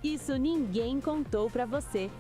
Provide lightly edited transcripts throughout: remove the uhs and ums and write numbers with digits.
Isso ninguém contou pra você.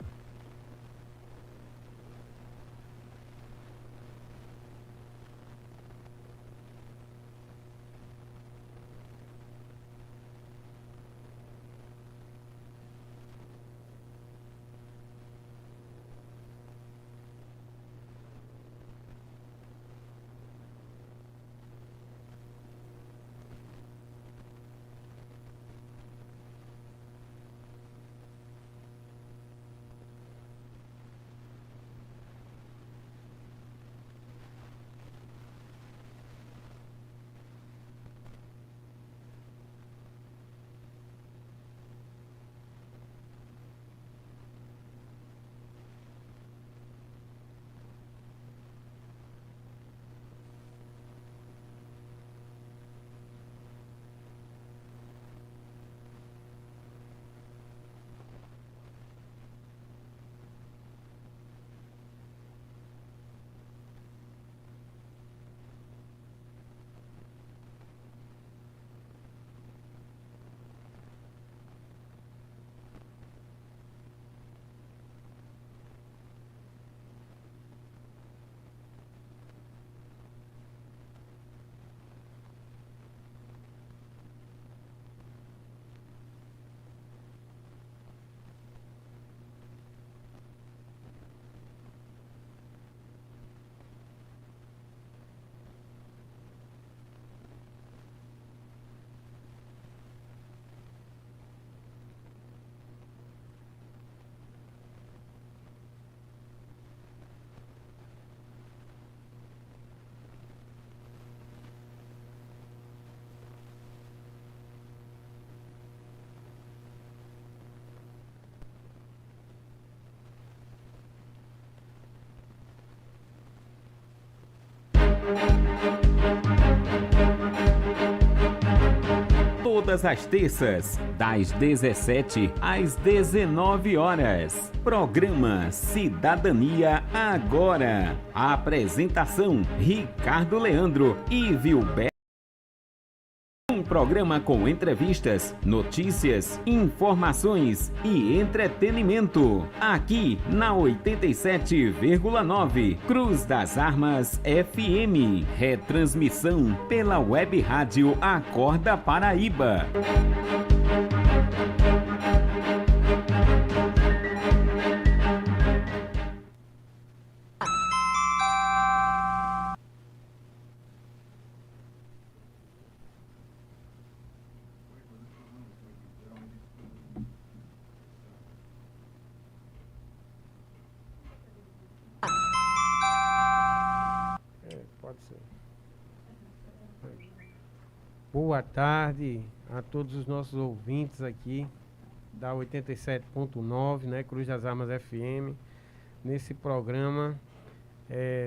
Todas as terças, das 17 às 19 horas. Programa Cidadania Agora. Apresentação: Ricardo Leandro e Vilberto. Um programa com entrevistas, notícias, informações e entretenimento. Aqui na 87,9 Cruz das Armas FM. Retransmissão pela Web Rádio Acorda Paraíba. Pode ser. Boa tarde a todos os nossos ouvintes aqui da 87.9, né, Cruz das Armas FM, nesse programa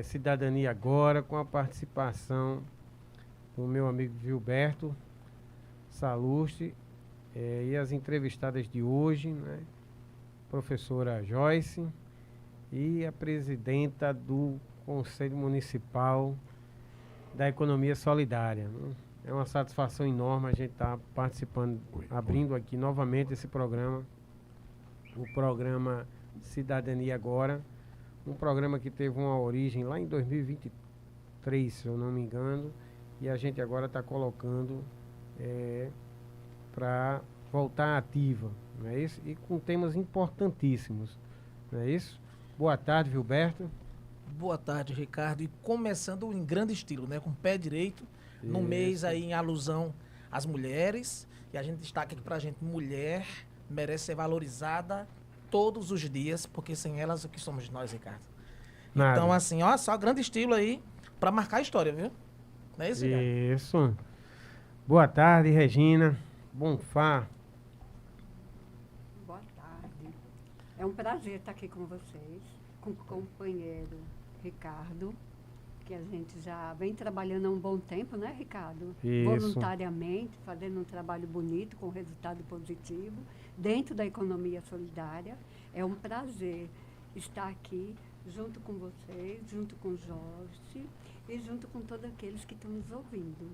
Cidadania Agora, com a participação do meu amigo Vilberto Salusti e as entrevistadas de hoje, né, professora Joyce e a presidenta do Conselho Municipal da Economia Solidária, né? É uma satisfação enorme a gente estar participando, abrindo aqui novamente esse programa, o programa Cidadania Agora, um programa que teve uma origem lá em 2023, se eu não me engano, e a gente agora está colocando para voltar ativa, não é isso? E com temas importantíssimos, não é isso? Boa tarde, Vilberto. Boa tarde, Ricardo. E começando em grande estilo, né? Com o pé direito, no mês aí em alusão às mulheres. E a gente destaca aqui pra gente, mulher merece ser valorizada todos os dias, porque sem elas o que somos nós, Ricardo? Nada. Então, assim, ó, só grande estilo aí pra marcar a história, viu? Não é isso, Ricardo? Isso. Boa tarde, Regina. Bonfá. Boa tarde. É um prazer estar aqui com vocês, com o companheiro Ricardo, que a gente já vem trabalhando há um bom tempo, né, Ricardo? Isso. Voluntariamente, fazendo um trabalho bonito, com resultado positivo, dentro da economia solidária. É um prazer estar aqui junto com vocês, junto com o Jorge e junto com todos aqueles que estão nos ouvindo.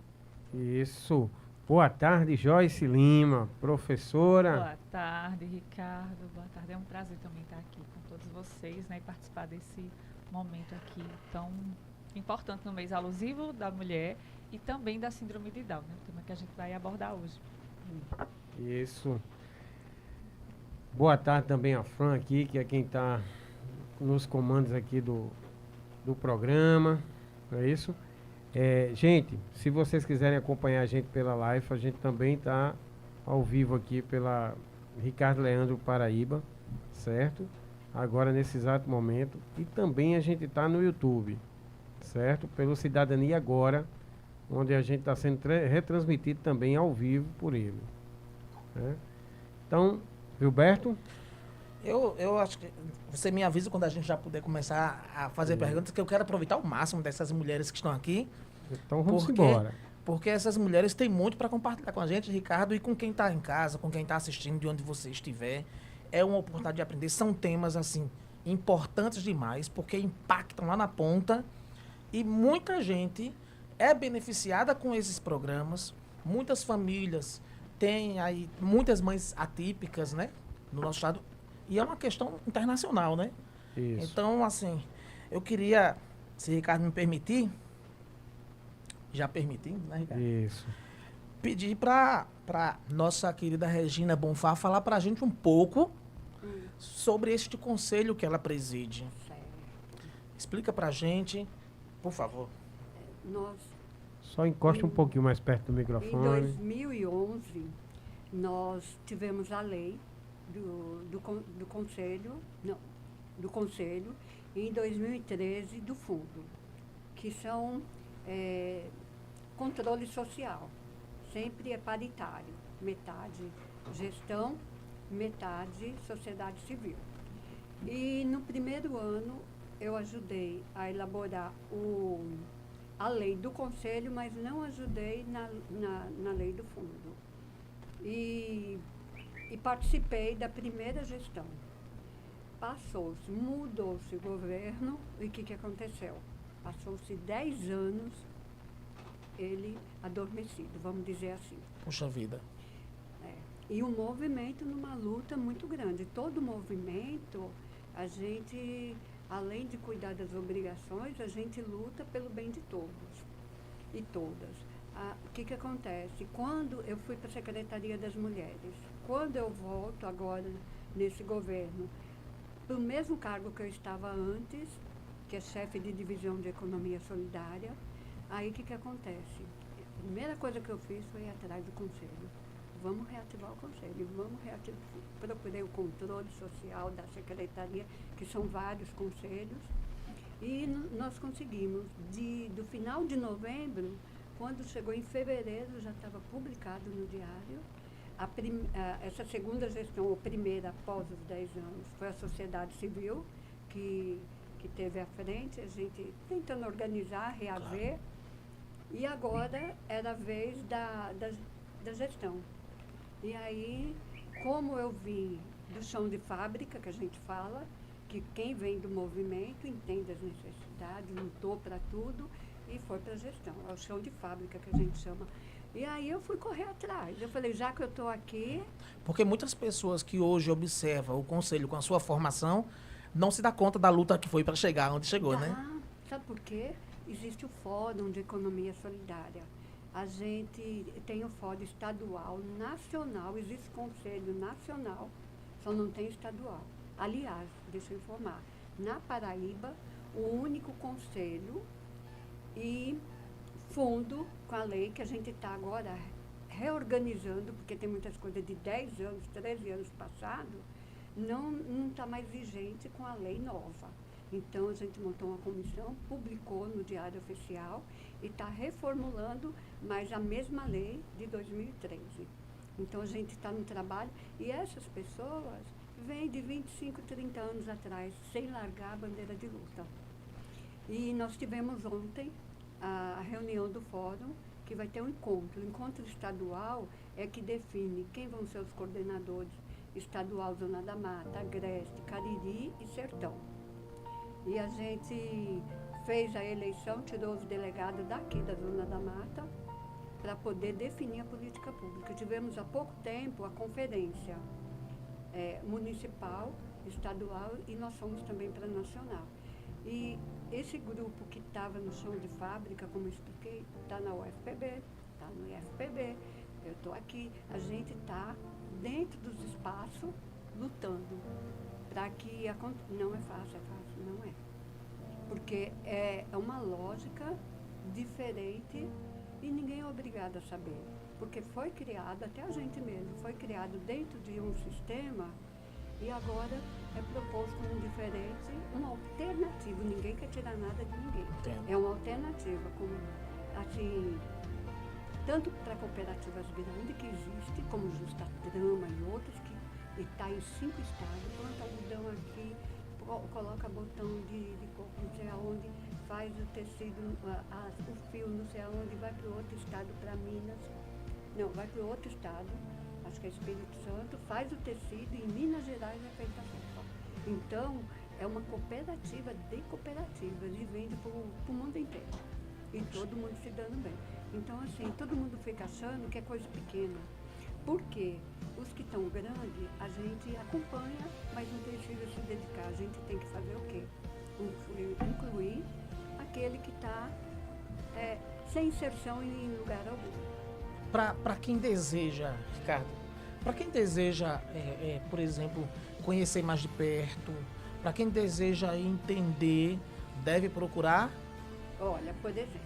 Isso. Boa tarde, Joyce Lima, professora. Boa tarde, Ricardo. Boa tarde. É um prazer também estar aqui com todos vocês, né, e participar desse momento aqui tão importante no mês alusivo da mulher e também da síndrome de Down, né, o tema que a gente vai abordar hoje. Isso. Boa tarde também a Fran aqui, que é quem está nos comandos aqui do programa. Não é isso? Gente, se vocês quiserem acompanhar a gente pela live, a gente também está ao vivo aqui pela Ricardo Leandro Paraíba, certo? Agora nesse exato momento. E também a gente está no YouTube, certo? Pelo Cidadania Agora, onde a gente está sendo retransmitido também ao vivo por ele. Né? Então, Gilberto? Eu acho que você me avisa quando a gente já puder começar a fazer perguntas, que eu quero aproveitar o máximo dessas mulheres que estão aqui. Então vamos Porque- embora. Porque essas mulheres têm muito para compartilhar com a gente, Ricardo, e com quem está em casa, com quem está assistindo, de onde você estiver. É uma oportunidade de aprender. São temas, assim, importantes demais, porque impactam lá na ponta. E muita gente é beneficiada com esses programas. Muitas famílias têm aí, muitas mães atípicas, né? No nosso estado. E é uma questão internacional, né? Isso. Então, assim, eu queria, se o Ricardo me permitir, já permitindo, né, Ricardo? Isso. Pedir para nossa querida Regina Bonfá falar para a gente um pouco sobre este conselho que ela preside. Certo. Explica para a gente, por favor. Nós, Só encosta um pouquinho mais perto do em microfone. 2011, nós tivemos a lei do conselho, não, do conselho, e em 2013 do fundo, que são controle social. Sempre é paritário, metade gestão, metade sociedade civil. E no primeiro ano eu ajudei a elaborar a lei do conselho, mas não ajudei na lei do fundo. E participei da primeira gestão. Passou-se, mudou-se o governo e o que aconteceu? Passou-se 10 anos ele adormecido, vamos dizer assim. Puxa vida. E um movimento numa luta muito grande. Todo movimento, a gente, além de cuidar das obrigações, a gente luta pelo bem de todos e todas. O que acontece? Quando eu fui para a Secretaria das Mulheres, quando eu volto agora nesse governo, para o mesmo cargo que eu estava antes, que é chefe de divisão de economia solidária, aí o que acontece? A primeira coisa que eu fiz foi ir atrás do conselho. Vamos reativar o conselho, vamos reativar. Procurei o controle social da secretaria, que são vários conselhos, e nós conseguimos. Do final de novembro, quando chegou em fevereiro, já estava publicado no diário. Essa segunda gestão, ou primeira após os 10 anos, foi a sociedade civil que teve à frente, a gente tentando organizar, reaver. E agora era a vez da gestão. E aí, como eu vim do chão de fábrica, que a gente fala, que quem vem do movimento entende as necessidades, lutou para tudo e foi para a gestão. É o chão de fábrica que a gente chama. E aí eu fui correr atrás. Eu falei, já que eu estou aqui... Porque muitas pessoas que hoje observam o conselho com a sua formação não se dá conta da luta que foi para chegar onde chegou, né? Sabe por quê? Existe o Fórum de Economia Solidária. A gente tem o Fórum estadual, nacional, existe conselho nacional, só não tem estadual. Aliás, deixa eu informar, na Paraíba, o único conselho e fundo com a lei que a gente está agora reorganizando, porque tem muitas coisas de 10 anos, 13 anos passados, não está mais vigente com a lei nova. Então, a gente montou uma comissão, publicou no Diário Oficial e está reformulando, mas a mesma lei de 2013. Então, a gente está no trabalho e essas pessoas vêm de 25, 30 anos atrás, sem largar a bandeira de luta. E nós tivemos ontem a reunião do fórum, que vai ter um encontro. O encontro estadual é que define quem vão ser os coordenadores estadual Zona da Mata, Agreste, Cariri e Sertão. E a gente fez a eleição, tirou os delegados daqui da Zona da Mata para poder definir a política pública. Tivemos há pouco tempo a conferência municipal, estadual e nós fomos também para a nacional. E esse grupo que estava no chão de fábrica, como eu expliquei, está na UFPB, está no IFPB, eu estou aqui, a gente está dentro dos espaços lutando para que não é fácil, não é. Porque é uma lógica diferente e ninguém é obrigado a saber. Porque foi criado, até a gente mesmo, foi criado dentro de um sistema e agora é proposto um diferente, uma alternativa. Ninguém quer tirar nada de ninguém. Entendo. É uma alternativa, como, assim, tanto para cooperativas grandes que existem, como Justa Trama e outras, que está em 5 estados, planta algodão aqui, coloca botão de coco não sei aonde, faz o tecido, o fio não sei aonde, vai para o outro estado, para Minas, não, vai para o outro estado, acho que é Espírito Santo, faz o tecido e em Minas Gerais é feita a roupa. Então, é uma cooperativa de cooperativas e vende para o mundo inteiro. E todo mundo se dando bem. Então, assim, todo mundo fica achando que é coisa pequena. Por quê? Os que estão grandes, a gente acompanha, mas não precisa se dedicar. A gente tem que fazer o quê? Incluir aquele que está sem inserção em lugar algum. Para quem deseja, Ricardo, para quem deseja, por exemplo, conhecer mais de perto, para quem deseja entender, deve procurar? Olha, por exemplo,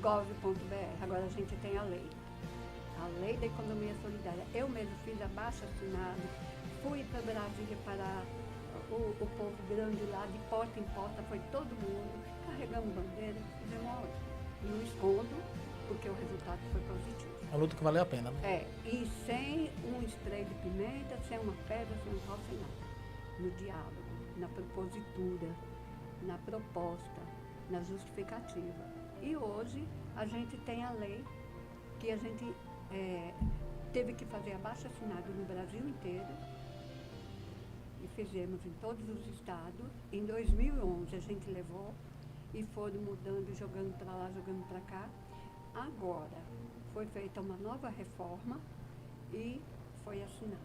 gov.br, agora a gente tem a lei da economia solidária. Eu mesmo fiz abaixo assinado, fui para Brasília para o povo grande lá, de porta em porta, foi todo mundo, carregamos bandeira, fizemos uma hora. Não escondo, porque o resultado foi positivo. A luta que valeu a pena, né? E sem um spray de pimenta, sem uma pedra, sem um pau, sem nada. No diálogo, na propositura, na proposta, na justificativa. E hoje a gente tem a lei que a gente teve que fazer abaixo assinado no Brasil inteiro e fizemos em todos os estados. Em 2011 a gente levou e foram mudando, jogando para lá, jogando para cá. Agora foi feita uma nova reforma e foi assinada.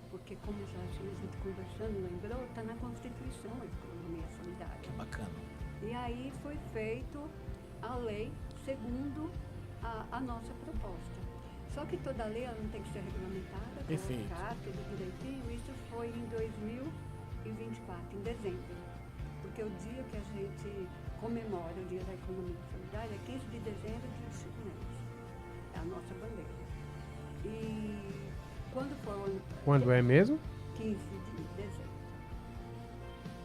Porque, como já a gente conversando lembrou, está na Constituição a economia solidária. Bacana. E aí foi feito a lei segundo a nossa proposta. Só que toda lei ela não tem que ser regulamentada, Perfeito. colocar tudo direitinho. Isso foi em 2024, em dezembro. Porque o dia que a gente comemora o Dia da Economia Solidária é 15 de dezembro, dia dos Chico Mendes. É a nossa bandeira. E Quando é mesmo? 15 de dezembro.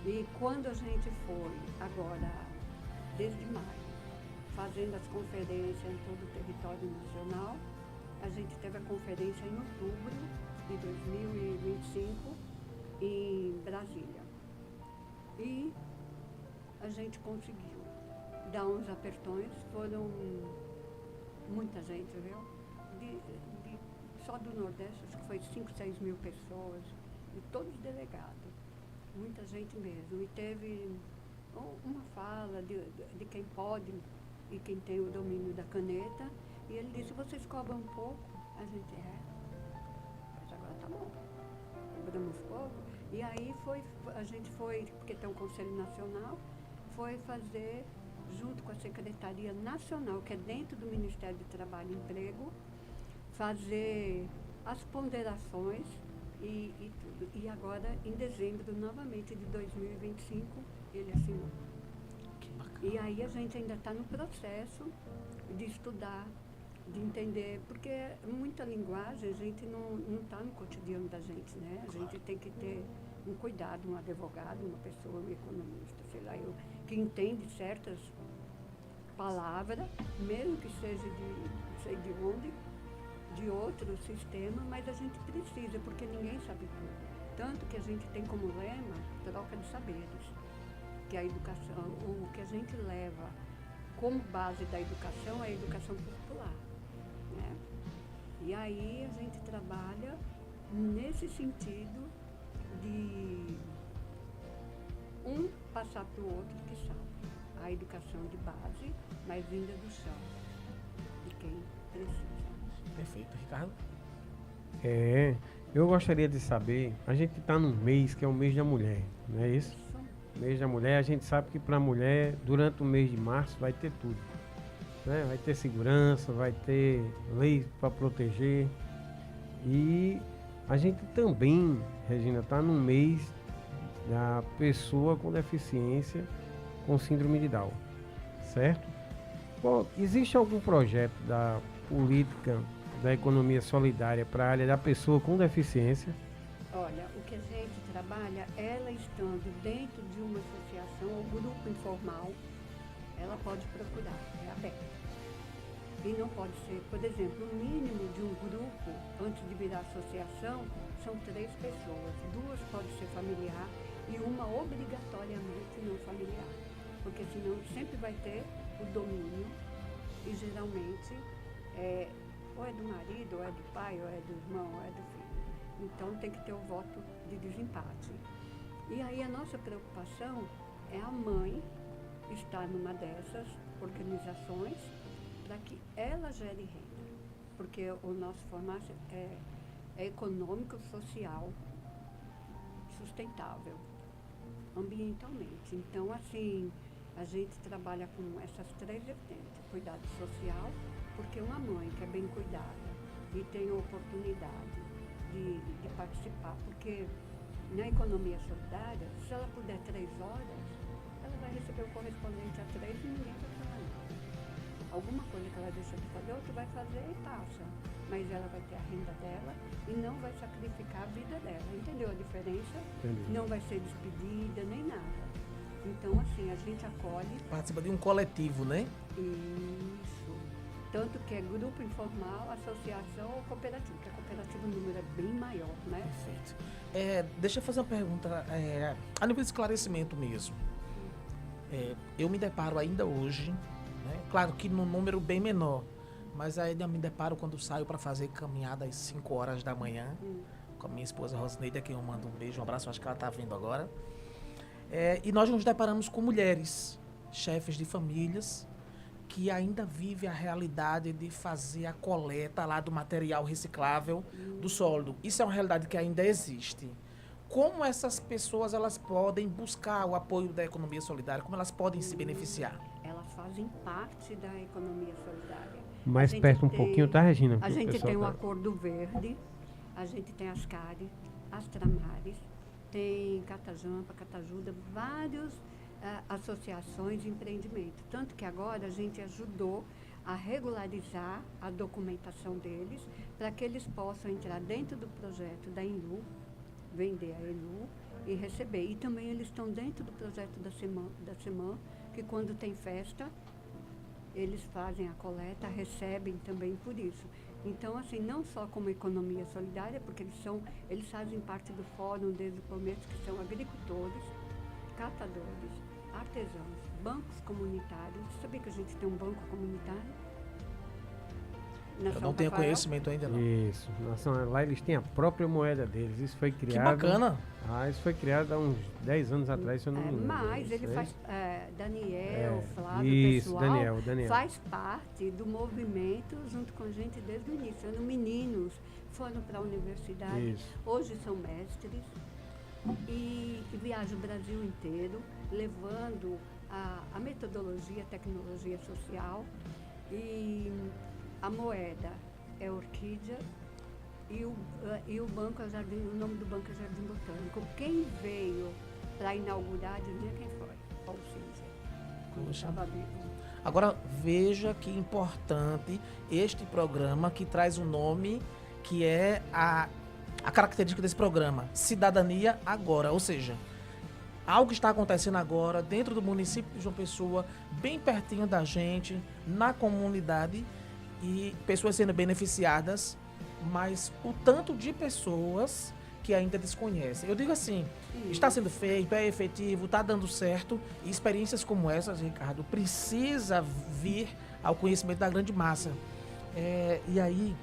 E quando a gente foi, agora, desde maio, fazendo as conferências em todo o território nacional, a gente teve a conferência em outubro de 2025 em Brasília. E a gente conseguiu dar uns apertões, foram muita gente, viu? Só do Nordeste, acho que foi 5, 6 mil pessoas, e todos delegados, muita gente mesmo. E teve uma fala de quem pode e quem tem o domínio da caneta, e ele disse, vocês cobram um pouco? A gente, mas agora tá bom, cobramos pouco. E aí a gente foi, porque tem um Conselho Nacional, foi fazer, junto com a Secretaria Nacional, que é dentro do Ministério do Trabalho e Emprego, fazer as ponderações e tudo. E agora, em dezembro, novamente, de 2025, ele assinou. Que bacana. E aí a gente ainda está no processo de estudar, de entender, porque muita linguagem a gente não está no cotidiano da gente, né? A gente tem que ter um cuidado, um advogado, uma pessoa, um economista, sei lá, que entende certas palavras, mesmo que seja de não sei de onde, de outro sistema, mas a gente precisa, porque ninguém sabe tudo. Tanto que a gente tem como lema troca de saberes, que a educação, o que a gente leva como base da educação é a educação popular, né? E aí a gente trabalha nesse sentido de um passar para o outro que sabe. A educação de base, mas vinda do chão. quem precisa. Perfeito, Ricardo. Eu gostaria de saber, a gente está num mês que é o mês da mulher, não é isso? Mês da mulher, a gente sabe que para a mulher, durante o mês de março, vai ter tudo. Né? Vai ter segurança, vai ter lei para proteger. E a gente também, Regina, está num mês da pessoa com deficiência com síndrome de Down, certo? Bom, existe algum projeto da política da economia solidária para a área da pessoa com deficiência? Olha, o que a gente trabalha, ela estando dentro de uma associação ou grupo informal, ela pode procurar, é aberto. E não pode ser, por exemplo, o mínimo de um grupo, antes de virar associação, são 3 pessoas. 2 podem ser familiar e uma obrigatoriamente não familiar. Porque senão sempre vai ter o domínio e geralmente ou é do marido, ou é do pai, ou é do irmão, ou é do filho. Então tem que ter o voto de desempate. E aí a nossa preocupação é a mãe estar numa dessas organizações para que ela gere renda. Porque o nosso formato é econômico, social, sustentável, ambientalmente. Então, assim, a gente trabalha com essas 3 vertentes. Cuidado social, porque uma mãe que é bem cuidada e tem a oportunidade de participar, porque na economia solidária, se ela puder 3 horas, ela vai receber o correspondente a 3 e ninguém vai falar nada. Alguma coisa que ela deixa de fazer, outra vai fazer e passa. Mas ela vai ter a renda dela e não vai sacrificar a vida dela. Entendeu a diferença? Entendi. Não vai ser despedida nem nada. Então, assim, a gente acolhe. Participa de um coletivo, né? Isso. Tanto que é grupo informal, associação ou cooperativa, porque a cooperativa o número é bem maior, né? Perfeito. Deixa eu fazer uma pergunta, a nível de esclarecimento mesmo. Eu me deparo ainda hoje, né? Claro que num número bem menor, mas ainda me deparo quando saio para fazer caminhada às 5 horas da manhã, com a minha esposa Rosneide, a quem eu mando um beijo, um abraço, acho que ela está vindo agora. E nós nos deparamos com mulheres, chefes de famílias, que ainda vivem a realidade de fazer a coleta lá do material reciclável do sólido. Isso é uma realidade que ainda existe. Como essas pessoas elas podem buscar o apoio da economia solidária? Como elas podem se beneficiar? Elas fazem parte da economia solidária. Mais A gente perto um tem- pouquinho, tá, Regina? A Que o gente pessoal tem o tá- Acordo Verde, a gente tem as CARE, as Tramares, tem Catajampa, Catajuda, várias associações de empreendimento. Tanto que agora a gente ajudou a regularizar a documentação deles para que eles possam entrar dentro do projeto da Enlu, vender a Enlu e receber. E também eles estão dentro do projeto da Semana, que quando tem festa, eles fazem a coleta, recebem também por isso. Então, assim, não só como economia solidária, porque eles fazem parte do fórum desde o começo, que são agricultores, catadores, artesãos, bancos comunitários. Sabia que a gente tem um banco comunitário? Na Eu São não tenho Rafael? conhecimento ainda não. Isso. Lá eles têm a própria moeda deles. Isso foi Que criado... bacana. Isso foi criado há uns 10 anos atrás, se eu não me engano. Mas ele Isso, faz, Daniel, É, Flávio, isso, pessoal, Daniel. faz parte do movimento junto com a gente desde o início. Eram meninos, foram para a universidade, Isso. hoje são mestres e viajam o Brasil inteiro, levando a metodologia, a tecnologia social. E a moeda é orquídea e o banco é o nome do banco é Jardim Botânico. Quem veio para inaugurar, adivinha quem foi? Paulo César. Quando Poxa. estava vivo. Agora, veja que importante este programa que traz um nome que é a característica desse programa, Cidadania Agora. Ou seja, algo que está acontecendo agora dentro do município de João Pessoa, bem pertinho da gente, na comunidade, e pessoas sendo beneficiadas, mas o tanto de pessoas que ainda desconhecem. Eu digo assim, está sendo feito, é efetivo, está dando certo, e experiências como essas, Ricardo, precisa vir ao conhecimento da grande massa. E aí,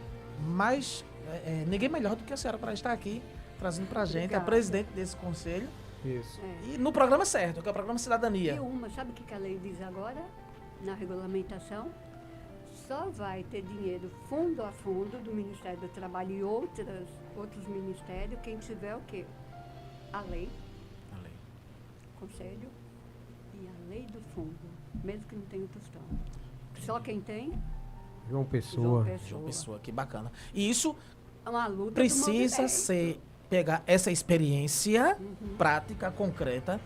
ninguém melhor do que a senhora para estar aqui, trazendo para a gente, a Obrigada. presidente desse conselho, Isso. e no programa certo, que é o programa Cidadania. E sabe o que a lei diz agora, na regulamentação? só vai ter dinheiro fundo a fundo do Ministério do Trabalho e outros ministérios quem tiver o quê? A lei, conselho e a lei do fundo, mesmo que não tenha o tostão. Só quem tem? João Pessoa. João Pessoa, que bacana. E isso É uma luta do precisa movimento. pegar essa experiência prática, concreta.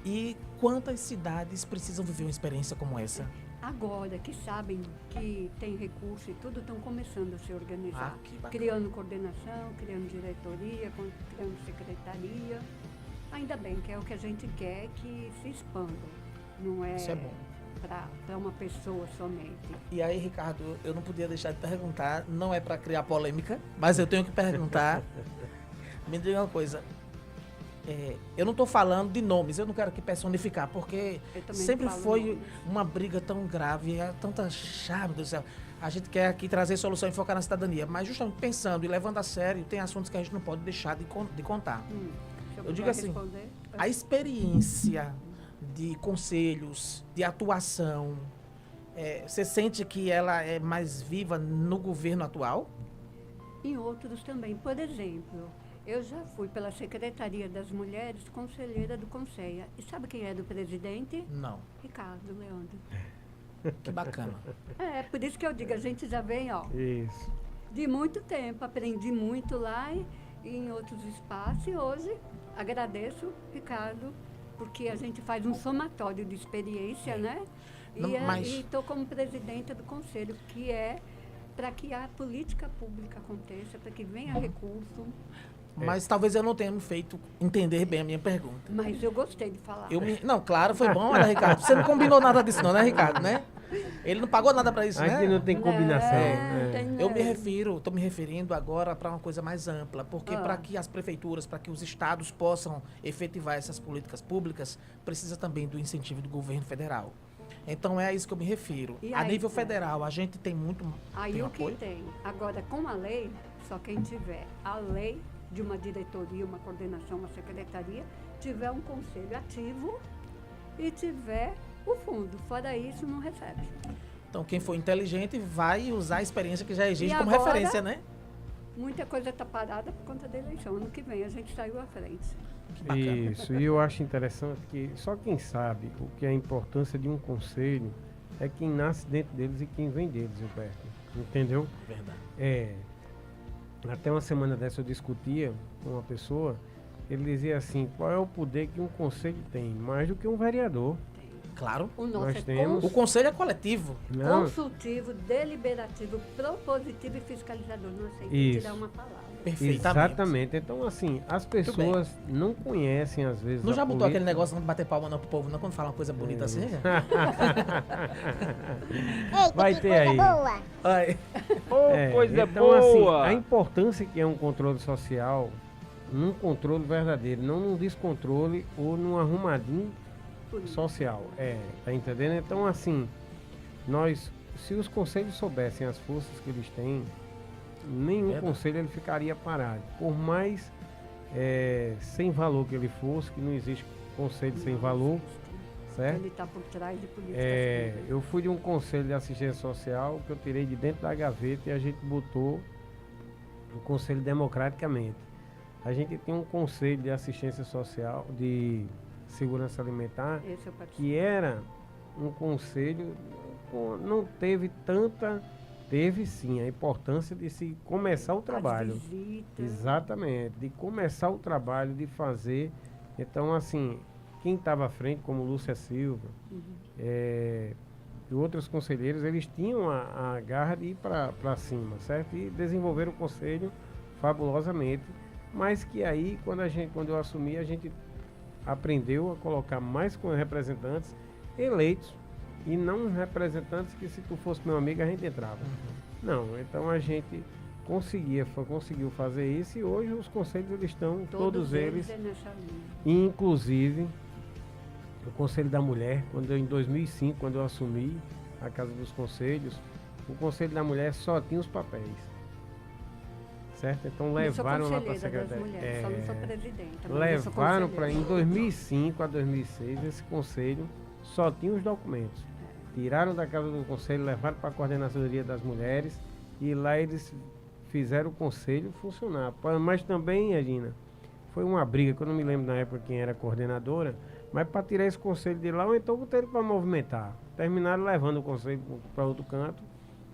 E quantas cidades precisam viver uma experiência como essa? Agora que sabem que tem recurso e tudo, estão começando a se organizar. Que bacana. Criando coordenação, criando diretoria, criando secretaria. Ainda bem que é o que a gente quer, que se expanda. Não é, Isso é bom. para uma pessoa somente. E aí, Ricardo, eu não podia deixar de perguntar, não é para criar polêmica, mas eu tenho que perguntar. Me diga uma coisa. Eu não estou falando de nomes, eu não quero aqui personificar, porque Eu também sempre falo foi nomes. uma briga tão grave, tanta chave, meu Deus do céu. A gente quer aqui trazer solução e focar na cidadania, mas justamente pensando e levando a sério, tem assuntos que a gente não pode deixar de contar. Se Eu puder digo assim, responder, A experiência de conselhos, de atuação, você sente que ela é mais viva no governo atual? em outros também. Por exemplo, eu já fui pela Secretaria das Mulheres, conselheira do Conselho. E sabe quem era o presidente? Não. Ricardo Leandro. Que bacana. Por isso que eu digo, a gente já vem, ó, Isso. de muito tempo, aprendi muito lá e em outros espaços. E hoje agradeço, Ricardo, porque a gente faz um somatório de experiência, né? Não, E mas- estou como presidente do conselho, que é para que a política pública aconteça, para que venha recurso. Mas talvez eu não tenha me feito entender bem a minha pergunta. Mas eu gostei de falar. Não, claro, foi bom, olha, Ricardo. Você não combinou nada disso não, né, Ricardo, né? Ele não pagou nada para isso, Aqui né? não tem combinação. Não, tem Eu não. estou me referindo agora para uma coisa mais ampla, porque para que as prefeituras, para que os estados possam efetivar essas políticas públicas, precisa também do incentivo do governo federal. Então é a isso que eu me refiro. E A aí, nível federal, a gente tem muito Aí tem o que apoio? tem? Agora, com a lei, só quem tiver a lei de uma diretoria, uma coordenação, uma secretaria, tiver um conselho ativo e tiver o fundo. Fora isso, não recebe. Então quem for inteligente vai usar a experiência que já existe E como agora- referência, né? Muita coisa está parada por conta da eleição. Ano que vem a gente saiu à frente. Que bacana. Isso, e eu acho interessante que só quem sabe o que é a importância de um conselho é quem nasce dentro deles e quem vem deles, Gilberto. Entendeu? Verdade. Até uma semana dessa eu discutia com uma pessoa, ele dizia assim, qual é o poder que um conselho tem? Mais do que um vereador. Claro. O nosso Nós é temos- O conselho é coletivo. Não, consultivo, deliberativo, propositivo e fiscalizador. Não sei Isso. tirar uma palavra. Perfeitamente. exatamente. Então, assim, as pessoas não conhecem, às vezes, Não a já botou política. aquele negócio de bater palma não pro povo, não, quando fala uma coisa bonita assim? Vai ter aí. Ai, Coisa então, boa! assim, a importância que é um controle social, num controle verdadeiro, não num descontrole ou num arrumadinho social. Tá entendendo? Então, assim, se os conselhos soubessem as forças que eles têm, nenhum Verdade. conselho ele ficaria parado. Por mais sem valor que ele fosse, que não existe conselho sem valor, certo? Ele está por trás de políticas públicas. Eu fui de um conselho de assistência social que eu tirei de dentro da gaveta e a gente botou o conselho democraticamente. A gente tem um conselho de assistência social, de segurança alimentar, Esse eu participo. que era um conselho, não teve tanta, teve sim a importância de se começar o trabalho. As visitas. Exatamente, de começar o trabalho, de fazer. Então, assim, quem estava à frente, como Lúcia Silva, e outros conselheiros, eles tinham a garra de ir para cima, certo? E desenvolveram o conselho fabulosamente. Mas que aí, quando eu assumi, a gente aprendeu a colocar mais com representantes eleitos e não representantes que, se tu fosse meu amigo, a gente entrava. Não, então a gente conseguiu fazer isso e hoje os conselhos eles estão, todos eles, é nessa linha. inclusive o Conselho da Mulher, em 2005, quando eu assumi a Casa dos Conselhos, o Conselho da Mulher só tinha os papéis. Certo? Então Eu sou levaram lá para a conselheira das secretaria. mulheres, só não sou presidenta. mas eu sou Levaram conselheira. para em 2005 a 2006 esse conselho só tinha os documentos. tiraram da casa do conselho, levaram para a coordenadoria das mulheres e lá eles fizeram o conselho funcionar. Mas também, Regina, foi uma briga, que eu não me lembro na época quem era a coordenadora, mas para tirar esse conselho de lá, ou então botaram para movimentar. Terminaram levando o conselho para outro canto,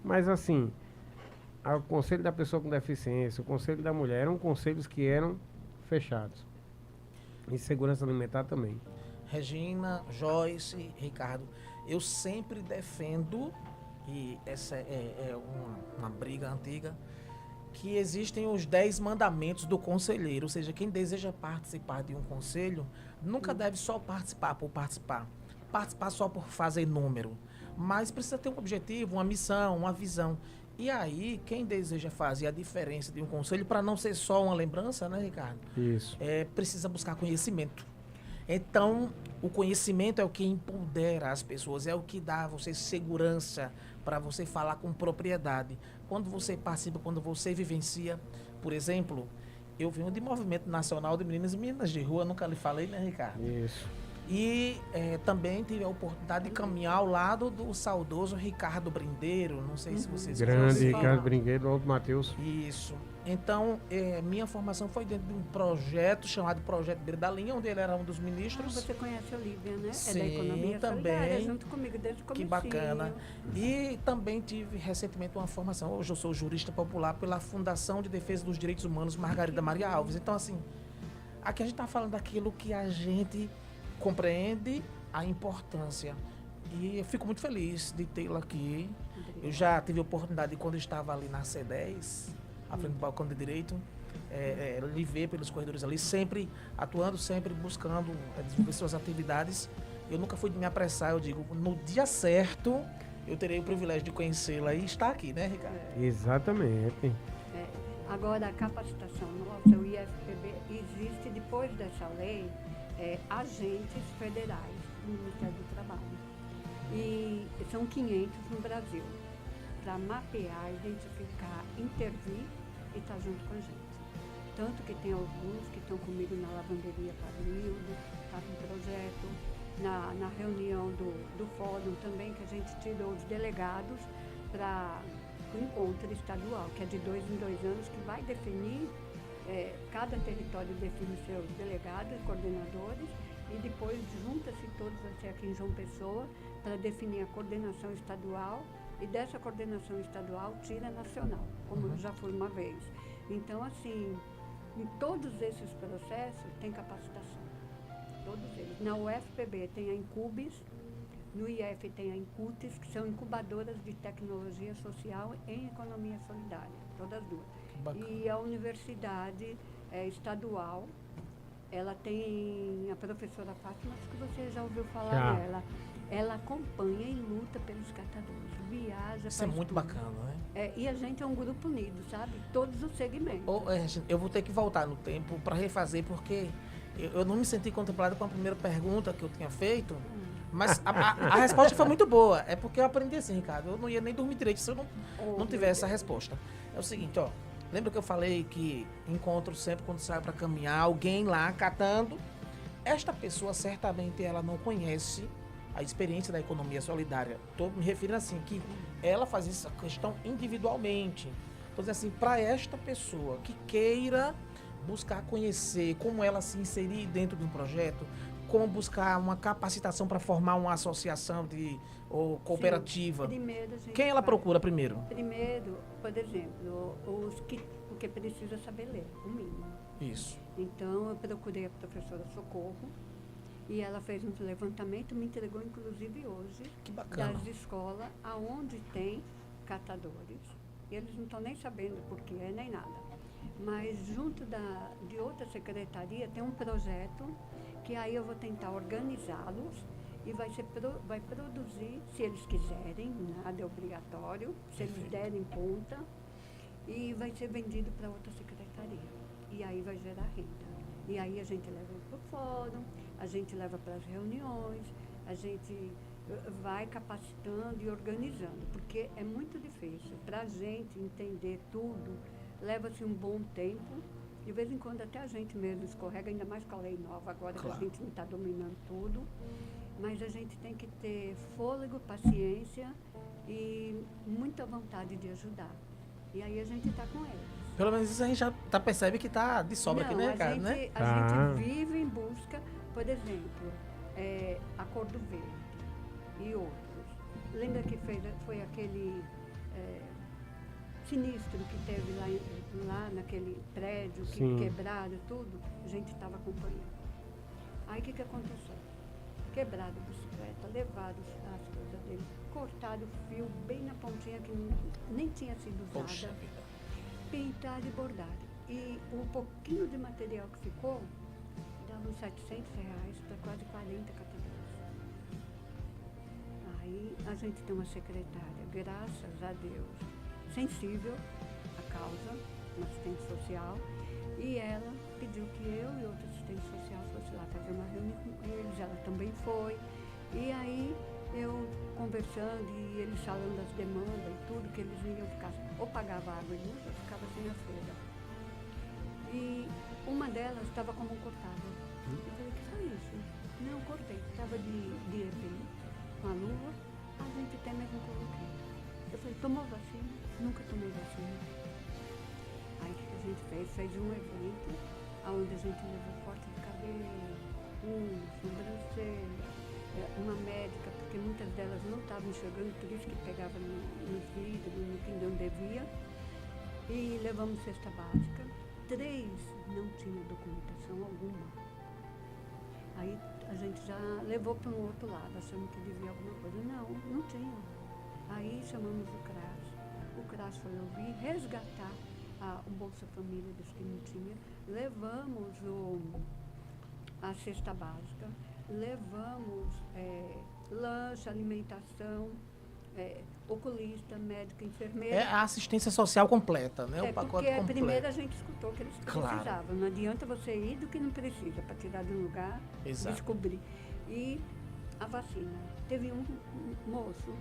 mas assim, o conselho da pessoa com deficiência, o conselho da mulher, eram conselhos que eram fechados. E segurança alimentar também. Regina, Joyce, Ricardo, eu sempre defendo, e essa é uma briga antiga, que existem os 10 mandamentos do conselheiro, ou seja, quem deseja participar de um conselho nunca deve só participar por participar, participar só por fazer número, mas precisa ter um objetivo, uma missão, uma visão. E aí, quem deseja fazer a diferença de um conselho, para não ser só uma lembrança, né, Ricardo? Isso. Precisa buscar conhecimento. Então, o conhecimento é o que empodera as pessoas, é o que dá a você segurança para você falar com propriedade. Quando você participa, quando você vivencia, por exemplo, eu venho de Movimento Nacional de Meninas e Meninas de Rua, nunca lhe falei, né, Ricardo? Isso. E também tive a oportunidade de caminhar ao lado do saudoso Ricardo Brindeiro, não sei se vocês Grande conhecem. Ricardo Brinquedo, Alto Matheus. Isso. Então, minha formação foi dentro de um projeto chamado Projeto Beira da Linha, onde ele era um dos ministros. Você conhece a Olivia, né? Sim, é da economia também. solidária, junto comigo desde o Que comecinho. bacana. E também tive recentemente uma formação. Hoje eu sou jurista popular pela Fundação de Defesa dos Direitos Humanos Margarida Maria Alves. Então, assim, aqui a gente está falando daquilo que a gente compreende a importância. E eu fico muito feliz de tê-la aqui. Eu já tive a oportunidade, quando eu estava ali na C10, à frente do balcão de direito, lhe ver pelos corredores ali, sempre atuando, sempre buscando desenvolver suas atividades. Eu nunca fui de me apressar, eu digo, no dia certo, eu terei o privilégio de conhecê-la e estar aqui, né, Ricardo? Exatamente. Agora, a capacitação nossa, o IFPB, existe, depois dessa lei, agentes federais do Ministério do Trabalho. E são 500 no Brasil, para mapear, identificar, intervir e estar junto com a gente. Tanto que tem alguns que estão comigo na lavanderia Padrildo, está no projeto, na reunião do fórum também, que a gente tirou os delegados para o encontro estadual, que é de 2 em 2 anos, que vai definir, cada território define seus delegados e coordenadores, e depois junta-se todos aqui em João Pessoa para definir a coordenação estadual, e dessa coordenação estadual tira nacional, como já foi uma vez. Então, assim, em todos esses processos tem capacitação, todos eles. Na UFPB tem a Incubis, no IF tem a Incutis, que são incubadoras de tecnologia social em economia solidária, todas duas. E a universidade estadual, ela tem a professora Fátima, que você já ouviu falar dela. Ela acompanha e luta pelos catadores, viaja. Isso é muito bacana, né? E a gente é um grupo unido, sabe? Todos os segmentos. Eu vou ter que voltar no tempo para refazer, porque eu não me senti contemplado com a primeira pergunta que eu tinha feito, mas a resposta foi muito boa. É porque eu aprendi assim, Ricardo. Eu não ia nem dormir direito se eu não tivesse essa resposta. É o seguinte, ó. Lembra que eu falei que encontro sempre quando saio para caminhar, alguém lá catando? Esta pessoa certamente ela não conhece a experiência da economia solidária. Estou me referindo assim, que ela faz essa questão individualmente. Então, assim, para esta pessoa que queira buscar conhecer como ela se inserir dentro de um projeto, como buscar uma capacitação para formar uma associação ou cooperativa. Sim, primeiro a gente quem ela procura primeiro? Primeiro, por exemplo, o que precisa saber ler, o mínimo. Isso. Então, eu procurei a professora Socorro e ela fez um levantamento, me entregou inclusive hoje, que bacana, das escolas aonde tem catadores. E eles não estão nem sabendo por que nem nada. Mas junto de outra secretaria tem um projeto que aí eu vou tentar organizá-los e vai produzir, se eles quiserem, nada é obrigatório, se eles derem conta, e vai ser vendido para outra secretaria. E aí vai gerar renda. E aí a gente leva para o fórum, a gente leva para as reuniões, a gente vai capacitando e organizando, porque é muito difícil. Para a gente entender tudo, leva-se um bom tempo De vez em quando até a gente mesmo escorrega, ainda mais com a lei nova, agora que Claro. a gente não está dominando tudo. Mas a gente tem que ter fôlego, paciência e muita vontade de ajudar. E aí a gente está com eles. Pelo menos isso a gente já percebe que tá de sobra aqui, né, cara? Né? A Tá. gente vive em busca, por exemplo, a Cor do Verde e outros. Lembra que foi aquele sinistro que teve lá naquele prédio, que Sim. quebraram tudo? A gente estava acompanhando. Aí o que aconteceu? Quebraram a bicicleta, levaram as coisas dele, cortaram o fio bem na pontinha que nem tinha sido usada. Poxa vida. Pintar e bordar. E o pouquinho de material que ficou, dava uns R$700 para quase 40 categorias. Aí a gente tem uma secretária, graças a Deus, sensível à causa, uma assistente social, e ela pediu que eu e outra assistente social fosse lá fazer uma reunião com eles, ela também foi. E aí eu conversando e eles falando das demandas e tudo, que eles iam ficar, ou pagava água e luz, ou ficava sem a feira. E uma delas estava com a mão cortada. Eu falei, que foi isso? Não, cortei. Estava de EPI, com a luva, a gente até mesmo coloquei. Eu falei, tomou vacina? Nunca tomei vacina. Aí o que a gente fez? Fez um evento, onde a gente levou corte de cabelo, sobrancelha, uma médica, porque muitas delas não estavam enxergando, por isso que pegava nos vidros, no que não devia. E levamos cesta básica. 3 não tinham documentação alguma. Aí a gente já levou para um outro lado, achando que devia alguma coisa. Não tinha. Aí chamamos o CRAS. O CRAS foi ouvir, resgatar o Bolsa Família dos que não tinha. Levamos a cesta básica, levamos lanche, alimentação, oculista, médica, enfermeira. É a assistência social completa, né? O pacote porque completo. primeiro a gente escutou que eles Claro. precisavam. Não adianta você ir do que não precisa, para tirar de um lugar, Exato. descobrir. E a vacina. Teve um moço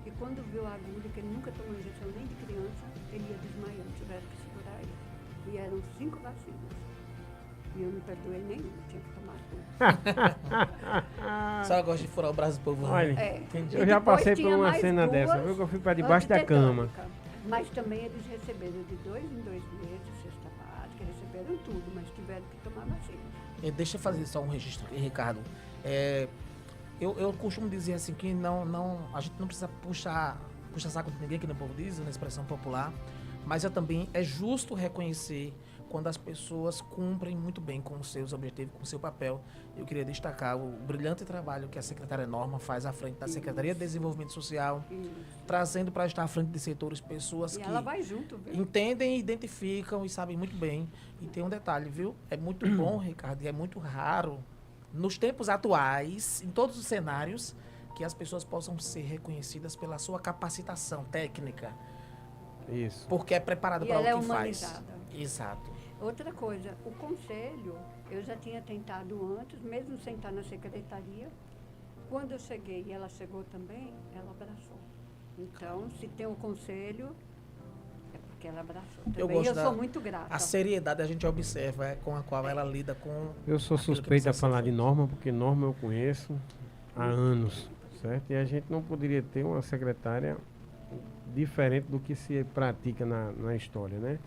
que quando viu a agulha, que ele nunca tomou injeção nem de criança, ele ia desmaiando, tiveram que segurar ele. E eram 5 vacinas. E eu não perdoei nenhuma, tinha que tomar tudo. Só gosta de furar o braço do povo. né? Olha, Entendi. eu já depois passei por tinha uma mais cena duas dessa, viu? Que eu fui para debaixo da cama. antitetânica. Mas também eles receberam de 2 em 2 meses, cesta básica, receberam tudo, mas tiveram que tomar vacina. Deixa eu fazer só um registro aqui, Ricardo. Eu costumo dizer assim que a gente não precisa puxar saco de ninguém, que o povo diz, na expressão popular, mas também é justo reconhecer quando as pessoas cumprem muito bem com os seus objetivos, com o seu papel. Eu queria destacar o brilhante trabalho que a secretária Norma faz à frente da Secretaria de Desenvolvimento Social, trazendo para estar à frente de setores pessoas E que ela vai junto, viu? entendem, identificam e sabem muito bem. E tem um detalhe, viu? É muito bom, Ricardo, e é muito raro, nos tempos atuais, em todos os cenários, que as pessoas possam ser reconhecidas pela sua capacitação técnica, Isso. porque é preparado E para ela é o que faz. humanizada. Exato. Outra coisa, o conselho, eu já tinha tentado antes, mesmo sem estar na secretaria. Quando eu cheguei e ela chegou também, ela abraçou. Então, se tem um conselho, é porque ela abraçou também. gosto Eu da- sou muito grata. A seriedade a gente observa com a qual ela lida com... Eu sou aquilo que suspeito a precisa ser falar de feito. Norma, porque Norma eu conheço há anos, certo? E a gente não poderia ter uma secretária diferente do que se pratica na história, né?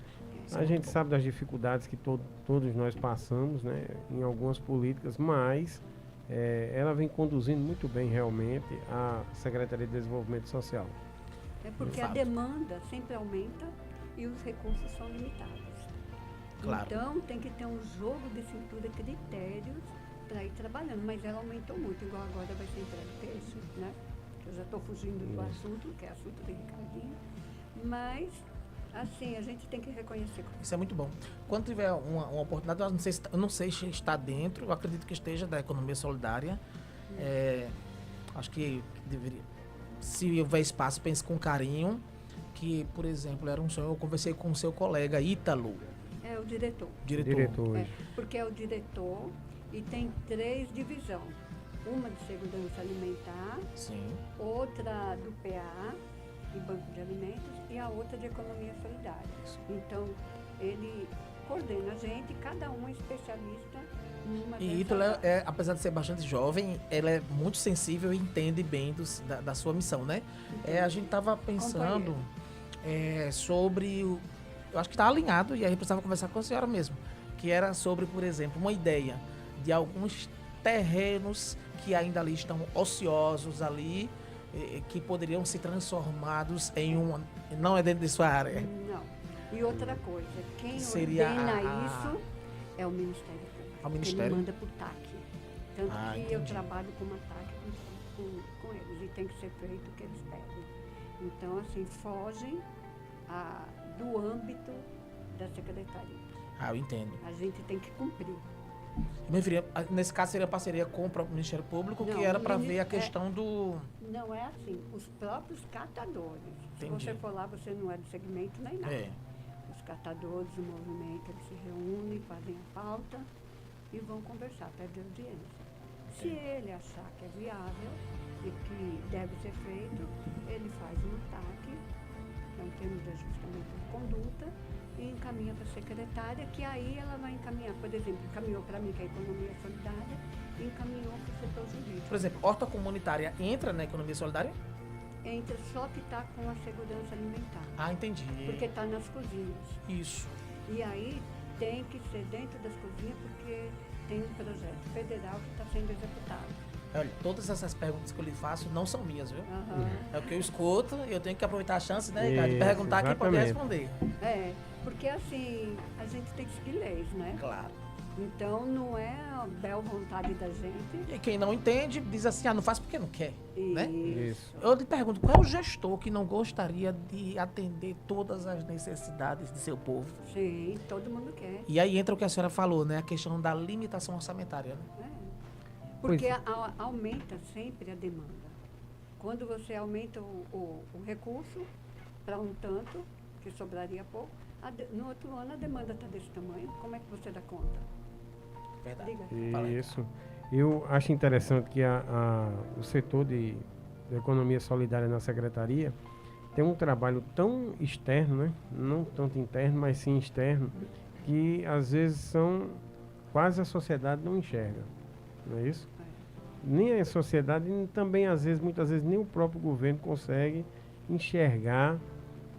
Isso é A muito gente bom. sabe das dificuldades que todos nós passamos, né, em algumas políticas, mas ela vem conduzindo muito bem realmente a Secretaria de Desenvolvimento Social. É porque De a fato. demanda sempre aumenta e os recursos são limitados. Claro. Então, tem que ter um jogo de cintura, critérios para ir trabalhando. Mas ela aumentou muito, igual agora vai ser entregue peixe, né? Eu já estou fugindo do assunto, que é assunto de Ricardinho. Mas, assim, a gente tem que reconhecer. Isso é muito bom. Quando tiver uma oportunidade, eu não sei se está dentro, eu acredito que esteja, da economia solidária. Acho que deveria, se houver espaço, pense com carinho, que, por exemplo, era um sonho, eu conversei com o seu colega Ítalo, É o diretor. diretor. É, porque é o diretor e tem 3 divisões. Uma de segurança alimentar, Sim, outra do PA e Banco de Alimentos e a outra de Economia Solidária. Então, ele coordena a gente, cada um é especialista numa E dessas Ítala, áreas. apesar de ser bastante jovem, ela é muito sensível e entende bem da sua missão, né? A gente estava pensando sobre eu acho que está alinhado e a gente precisava conversar com a senhora mesmo, que era sobre, por exemplo, uma ideia de alguns terrenos que ainda ali estão ociosos ali, que poderiam ser transformados em não é dentro de sua área. Não. E outra coisa, quem Seria ordena isso é o Ministério Público. Ao Ministério? Ele manda por TAC. Tanto que eu Entendi. trabalho com uma TAC com eles. E tem que ser feito o que eles pedem. Então, assim, fogem do âmbito da Secretaria. Eu entendo. A gente tem que cumprir. Eu me referia, nesse caso seria parceria com o próprio Ministério Público, Não, que era o para ver a ministério- questão do... Não é assim. Os próprios catadores. Entendi. Se você for lá, você não é do segmento nem nada. Os catadores do movimento, eles se reúnem, fazem a pauta e vão conversar, pedem audiência. Se ele achar que é viável e que deve ser feito, ele faz um ataque, que é um termo de ajustamento de conduta, e encaminha para a secretária, que aí ela vai encaminhar, por exemplo, encaminhou para mim, que é a economia solidária, e encaminhou para o setor jurídico. Por exemplo, horta comunitária entra na economia solidária? Entra só que está com a segurança alimentar, Entendi. porque está nas cozinhas. Isso. E aí tem que ser dentro das cozinhas porque tem um projeto federal que está sendo executado. Olha, todas essas perguntas que eu lhe faço não são minhas, viu? Aham. É o que eu escuto e eu tenho que aproveitar a chance, né, Ricardo, de Isso, perguntar aqui para poder exatamente. responder. É, porque assim, a gente tem que seguir leis, né? Claro. Então não é a bel vontade da gente. E quem não entende diz assim, não faz porque não quer, né? Isso. Eu lhe pergunto, qual é o gestor que não gostaria de atender todas as necessidades de seu povo? Sim, todo mundo quer. E aí entra o que a senhora falou, né? A questão da limitação orçamentária, né? É. Porque aumenta sempre a demanda. Quando você aumenta o recurso para um tanto, que sobraria pouco, no outro ano a demanda está desse tamanho, como é que você dá conta? Verdade. Diga. Fala aí. Isso. Eu acho interessante que o setor da economia solidária na secretaria tem um trabalho tão externo, né? Não tanto interno, mas sim externo, que às vezes quase a sociedade não enxerga. Não é isso? Nem a sociedade, nem também muitas vezes nem o próprio governo consegue enxergar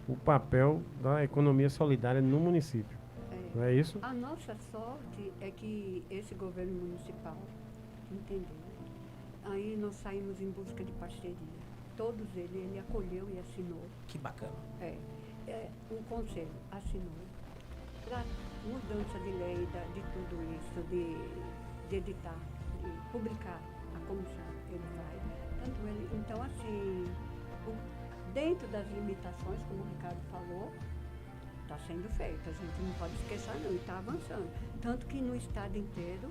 o papel da economia solidária no município. Não é isso? A nossa sorte é que esse governo municipal entendeu. Aí nós saímos em busca de parceria. Todos ele acolheu e assinou. Que bacana. O conselho assinou para mudança de lei, de tudo isso, de editar, de publicar a comissão que ele faz. Então, assim, dentro das limitações, como o Ricardo falou, está sendo feito. A gente não pode se queixar não, e está avançando. Tanto que no estado inteiro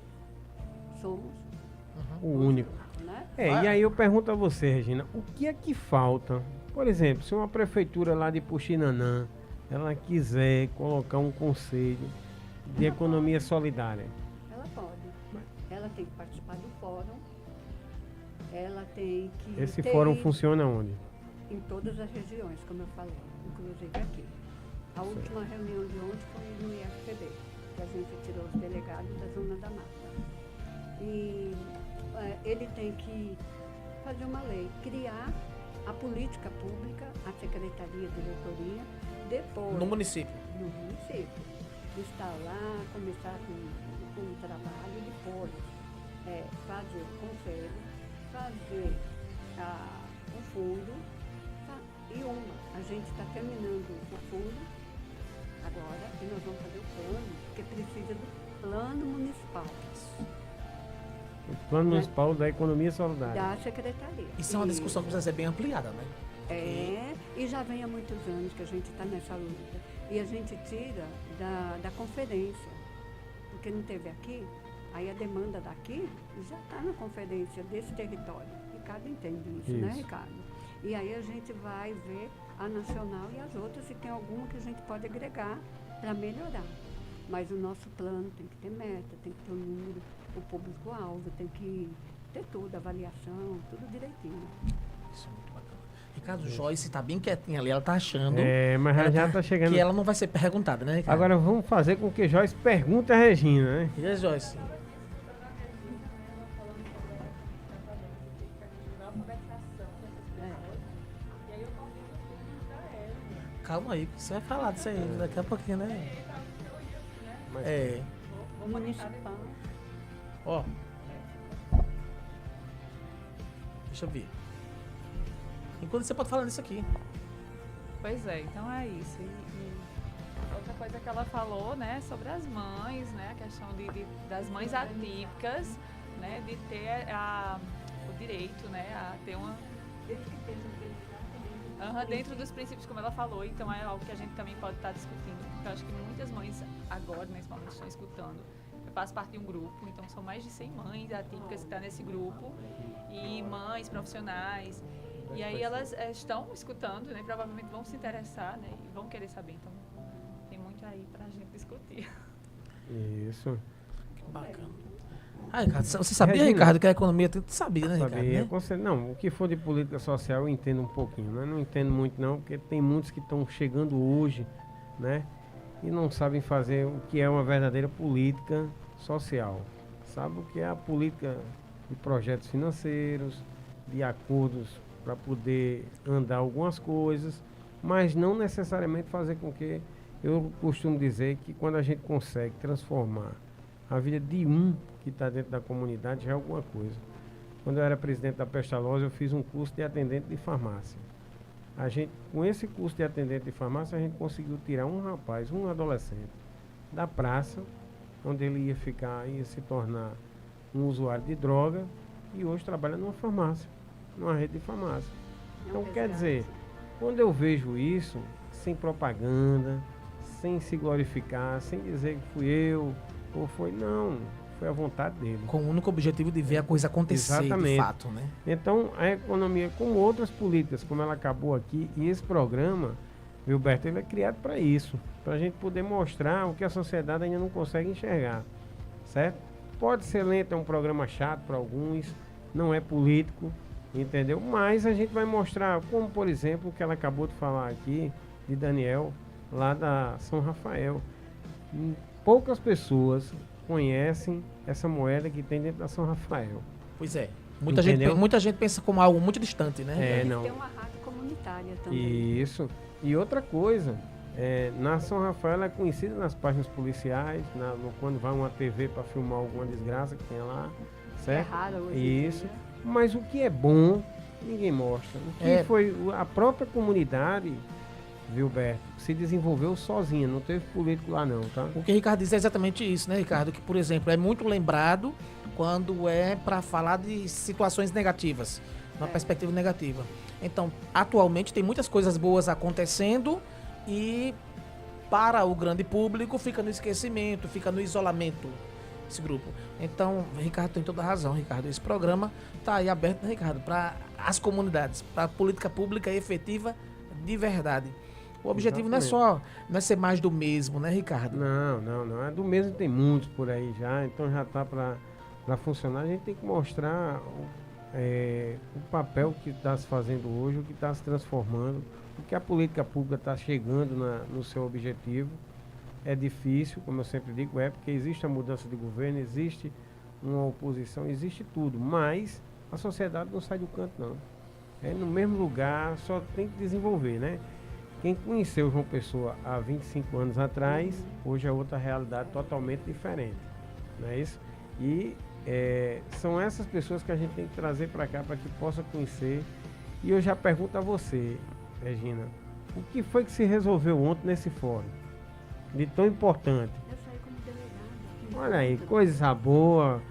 somos O único. né? E aí eu pergunto a você, Regina, o que é que falta? Por exemplo, se uma prefeitura lá de Puxinanã, ela quiser colocar um conselho de economia solidária, Ela pode. Ela tem que participar do fórum. Ela tem que esse ter fórum funciona onde? em todas as regiões, como eu falei, inclusive aqui. A última reunião de ontem foi no IFPB, que a gente tirou os delegados da Zona da Mata. E ele tem que fazer uma lei, criar a política pública, a secretaria, a diretoria, depois No município. no município. Instalar, começar com o trabalho, depois fazer o conselho, fazer o fundo. A gente está terminando o fundo agora e nós vamos fazer o plano, porque precisa do plano municipal O Plano Municipal da Economia Solidária. da secretaria. Isso é uma discussão que precisa ser bem ampliada, né? E já vem há muitos anos que a gente está nessa luta. E a gente tira da conferência, porque não teve aqui, aí a demanda daqui já está na conferência desse território. Ricardo entende isso, né, Isso. Ricardo? E aí a gente vai ver a nacional e as outras, se tem alguma que a gente pode agregar para melhorar. Mas o nosso plano tem que ter meta, tem que ter o número, o público-alvo, tem que ter tudo, avaliação, tudo direitinho. Isso é muito bacana. Ricardo, Joyce tá bem quietinha ali, ela tá achando Mas ela ela já tá chegando. que ela não vai ser perguntada, né, Ricardo? Agora vamos fazer com que Joyce pergunte a Regina, né? E aí, Joyce? Calma aí, você vai falar disso aí daqui a pouquinho, né? Mas- O municipal. Ó. Deixa eu ver. Enquanto você pode falar nisso aqui. Pois é, então é isso. E outra coisa que ela falou, né, sobre as mães, né, a questão das mães atípicas, né, de ter o direito, né, a ter uma... dentro dos princípios, como ela falou, então é algo que a gente também pode estar discutindo, porque eu acho que muitas mães agora, nesse momento, estão escutando. Eu faço parte de um grupo, então são mais de 100 mães atípicas que estão nesse grupo, e mães profissionais, e aí elas estão escutando, né, provavelmente vão se interessar, né, e vão querer saber, então tem muito aí pra gente discutir. Isso. Que bacana. Ah, Ricardo, você sabia, Regina. Ricardo, que a economia tu sabia, né, Ricardo? Sabia, Né? não, o que for de política social eu entendo um pouquinho, né? Não entendo muito não, porque tem muitos que estão chegando hoje, né? E não sabem fazer o que é uma verdadeira política social. Sabe o que é a política de projetos financeiros, de acordos para poder andar algumas coisas, mas não necessariamente fazer com que, eu costumo dizer que quando a gente consegue transformar a vida de um que está dentro da comunidade já é alguma coisa. Quando eu era presidente da Pestalozzi, eu fiz um curso de atendente de farmácia. Com esse curso de atendente de farmácia, a gente conseguiu tirar um rapaz, um adolescente, da praça, onde ele ia se tornar um usuário de droga, e hoje trabalha numa farmácia, numa rede de farmácia. Então, quer dizer, quando eu vejo isso, sem propaganda, sem se glorificar, sem dizer que fui eu, ou foi, não, foi a vontade dele. Com o único objetivo de ver a coisa acontecer de Exatamente. fato, né? Então, a economia, como outras políticas, como ela acabou aqui, e esse programa, Gilberto, ele é criado para isso, para a gente poder mostrar o que a sociedade ainda não consegue enxergar, certo? Pode ser lento, é um programa chato para alguns, não é político, entendeu? Mas a gente vai mostrar, como por exemplo, o que ela acabou de falar aqui, de Daniel, lá da São Rafael. Poucas pessoas conhecem essa moeda que tem dentro da São Rafael. Pois é. Entendeu? Muita gente pensa como algo muito distante, né? É, não. Tem uma rádio comunitária também. Isso. E outra coisa, na São Rafael ela é conhecida nas páginas policiais, quando vai uma TV para filmar alguma desgraça que tem lá, É certo? raro hoje em Isso. dia. Mas o que é bom, ninguém mostra. O que foi a própria comunidade, Gilberto, se desenvolveu sozinha, não teve político lá não, tá? O que o Ricardo diz é exatamente isso, né, Ricardo? Que, por exemplo, é muito lembrado quando é para falar de situações negativas, uma perspectiva negativa. Então, atualmente tem muitas coisas boas acontecendo e para o grande público fica no esquecimento, fica no isolamento esse grupo. Então, Ricardo tem toda a razão, Ricardo. Esse programa está aí aberto, né, Ricardo, para as comunidades, para a política pública efetiva de verdade. O objetivo não é ser mais do mesmo, né, Ricardo? Não. É do mesmo, tem muitos por aí já, então já tá para funcionar. A gente tem que mostrar o papel que está se fazendo hoje, o que está se transformando, o que a política pública está chegando no seu objetivo. É difícil, como eu sempre digo, porque existe a mudança de governo, existe uma oposição, existe tudo, mas a sociedade não sai do canto, não. É no mesmo lugar, só tem que desenvolver, né? Quem conheceu João Pessoa há 25 anos atrás, hoje é outra realidade totalmente diferente, não é isso? E são essas pessoas que a gente tem que trazer para cá para que possa conhecer. E eu já pergunto a você, Regina, o que foi que se resolveu ontem nesse fórum? De tão importante. Eu saí como delegada. Olha aí, coisa boa.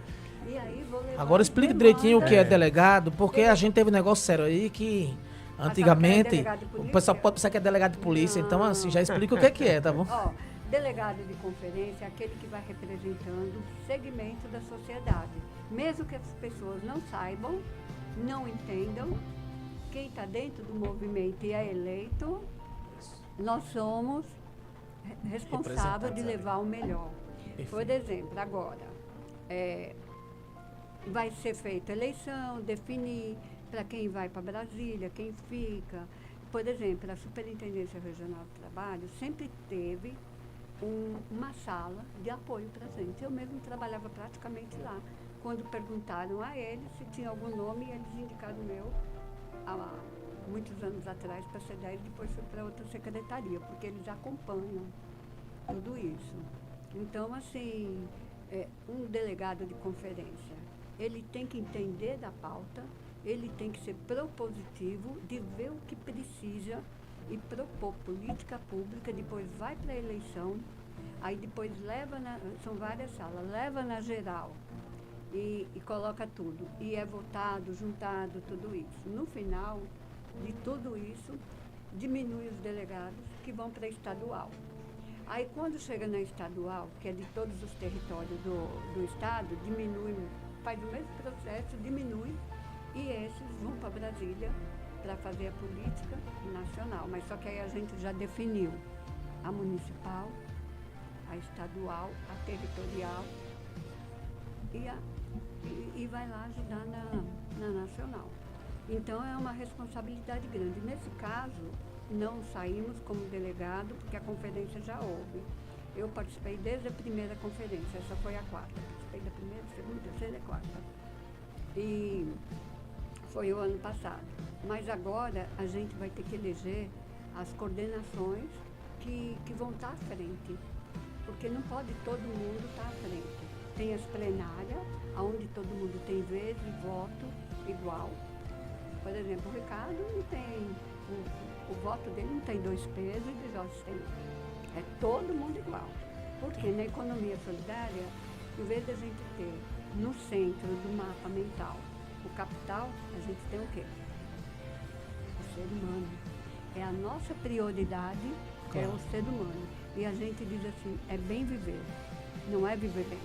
E aí vou levar Agora explique demanda. direitinho o que é delegado, porque a gente teve um negócio sério aí que antigamente delegado de o polícia? pessoal pode pensar que é delegado de polícia, então assim, já explica o que é, tá bom? Ó, delegado de conferência é aquele que vai representando o segmento da sociedade. Mesmo que as pessoas não saibam, não entendam, quem está dentro do movimento e é eleito, nós somos responsáveis de levar o melhor. Por exemplo, agora, vai ser feita eleição, definir para quem vai para Brasília, quem fica. Por exemplo, a Superintendência Regional do Trabalho sempre teve uma sala de apoio para a gente. Eu mesmo trabalhava praticamente lá. Quando perguntaram a eles se tinha algum nome, eles indicaram o meu há muitos anos atrás para a C10, depois foi para outra secretaria, porque eles acompanham tudo isso. Então, assim, um delegado de conferência, ele tem que entender da pauta, ele tem que ser propositivo, de ver o que precisa e propor política pública, depois vai para a eleição, aí depois leva, são várias salas, leva na geral e coloca tudo. E é votado, juntado, tudo isso. No final de tudo isso, diminui os delegados que vão para a estadual. Aí quando chega na estadual, que é de todos os territórios do estado, diminui, faz o mesmo processo, diminui, e esses vão para Brasília para fazer a política nacional. Mas só que aí a gente já definiu a municipal, a estadual, a territorial e vai lá ajudar na nacional. Então é uma responsabilidade grande. Nesse caso, não saímos como delegado, porque a conferência já houve. Eu participei desde a primeira conferência, essa foi a quarta. Participei da primeira, segunda, terceira e quarta. E foi o ano passado. Mas agora a gente vai ter que eleger as coordenações que vão estar à frente. Porque não pode todo mundo estar à frente. Tem as plenárias, onde todo mundo tem vez e voto igual. Por exemplo, o Ricardo não tem, o voto dele não tem 2 pesos e 2 ossos tem. É todo mundo igual. Porque na economia solidária, em vez de a gente ter no centro do mapa mental o capital, a gente tem o quê? O ser humano. É a nossa prioridade, é o ser humano. E a gente diz assim, é bem viver, não é viver bem.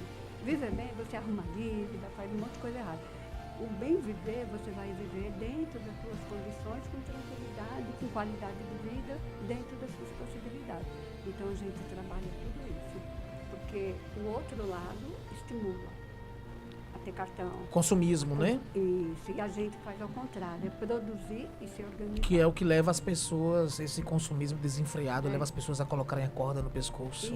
Viver bem, você arruma dívida, faz um monte de coisa errada. O bem viver, você vai viver dentro das suas condições, com tranquilidade, com qualidade de vida, dentro das suas possibilidades. Então a gente trabalha tudo isso, porque o outro lado estimula a ter cartão. Consumismo, né? Isso, e a gente faz ao contrário, é produzir e se organizar. Que é o que leva as pessoas, esse consumismo desenfreado, leva as pessoas a colocarem a corda no pescoço.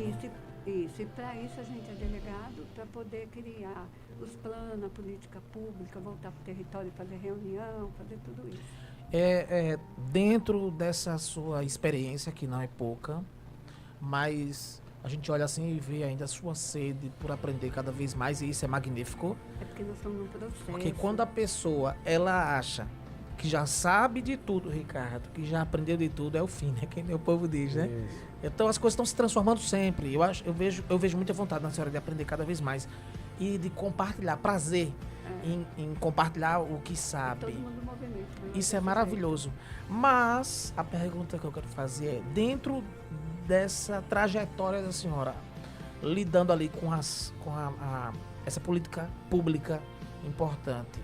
Isso, e para isso a gente é delegado para poder criar os planos, a política pública, voltar para o território, fazer reunião, fazer tudo isso. Dentro dessa sua experiência, que não é pouca, mas a gente olha assim e vê ainda a sua sede por aprender cada vez mais, e isso é magnífico. É porque nós estamos num processo. Porque quando a pessoa, ela acha que já sabe de tudo, Ricardo, que já aprendeu de tudo, é o fim, né? Que nem o povo diz, né? Isso. Então as coisas estão se transformando sempre. Eu vejo muita vontade na senhora de aprender cada vez mais e de compartilhar, prazer em compartilhar o que sabe. Todo mundo no movimento. Isso é maravilhoso. Mas a pergunta que eu quero fazer é, dentro dessa trajetória da senhora, lidando ali com essa política pública importante,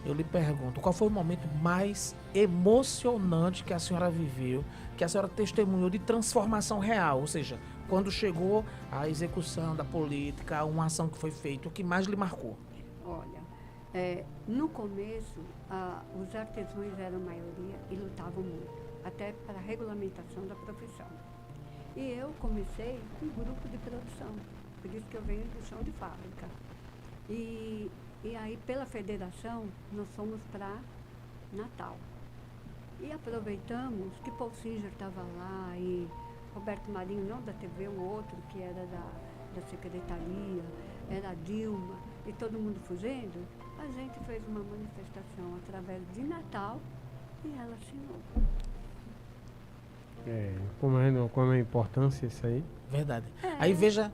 eu lhe pergunto, qual foi o momento mais emocionante que a senhora viveu, que a senhora testemunhou de transformação real? Ou seja, quando chegou a execução da política, uma ação que foi feita, o que mais lhe marcou? Olha, no começo, os artesãos eram a maioria e lutavam muito, até para a regulamentação da profissão. E eu comecei com um grupo de produção, por isso que eu venho do chão de fábrica. E aí, pela federação, nós fomos para Natal. E aproveitamos que Paul Singer estava lá e Roberto Marinho, não da TV, o outro que era da secretaria, era a Dilma, e todo mundo fugindo. A gente fez uma manifestação através de Natal e ela assinou. Como é a importância isso aí? Verdade. Aí veja,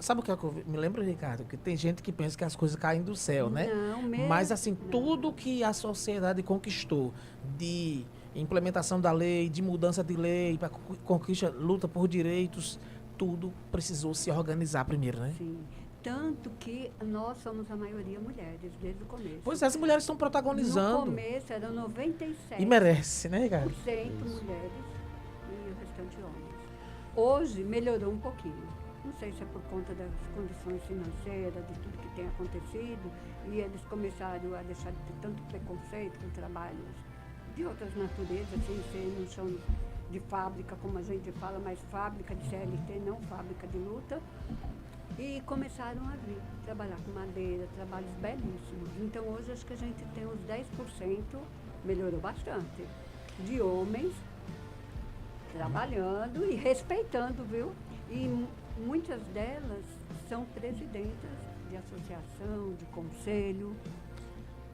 sabe o que eu me lembro, Ricardo? Que tem gente que pensa que as coisas caem do céu, né? Não, mesmo. Mas assim, tudo que a sociedade conquistou de implementação da lei, de mudança de lei, para conquista, luta por direitos, tudo precisou se organizar primeiro, né? Sim. Tanto que nós somos a maioria mulheres, desde o começo. Pois é, as mulheres estão protagonizando. No começo eram 97%. E merece, né, Ricardo? Mulheres e o restante homens. Hoje melhorou um pouquinho. não sei se é por conta das condições financeiras, de tudo que tem acontecido, e eles começaram a deixar de ter tanto preconceito com trabalhos de outras naturezas, sem ser no chão de fábrica, como a gente fala, mas fábrica de CLT, não fábrica de luta. E começaram a vir trabalhar com madeira, trabalhos belíssimos. Então hoje acho que a gente tem uns 10%, melhorou bastante, de homens trabalhando e respeitando, viu? E muitas delas são presidentas de associação, de conselho.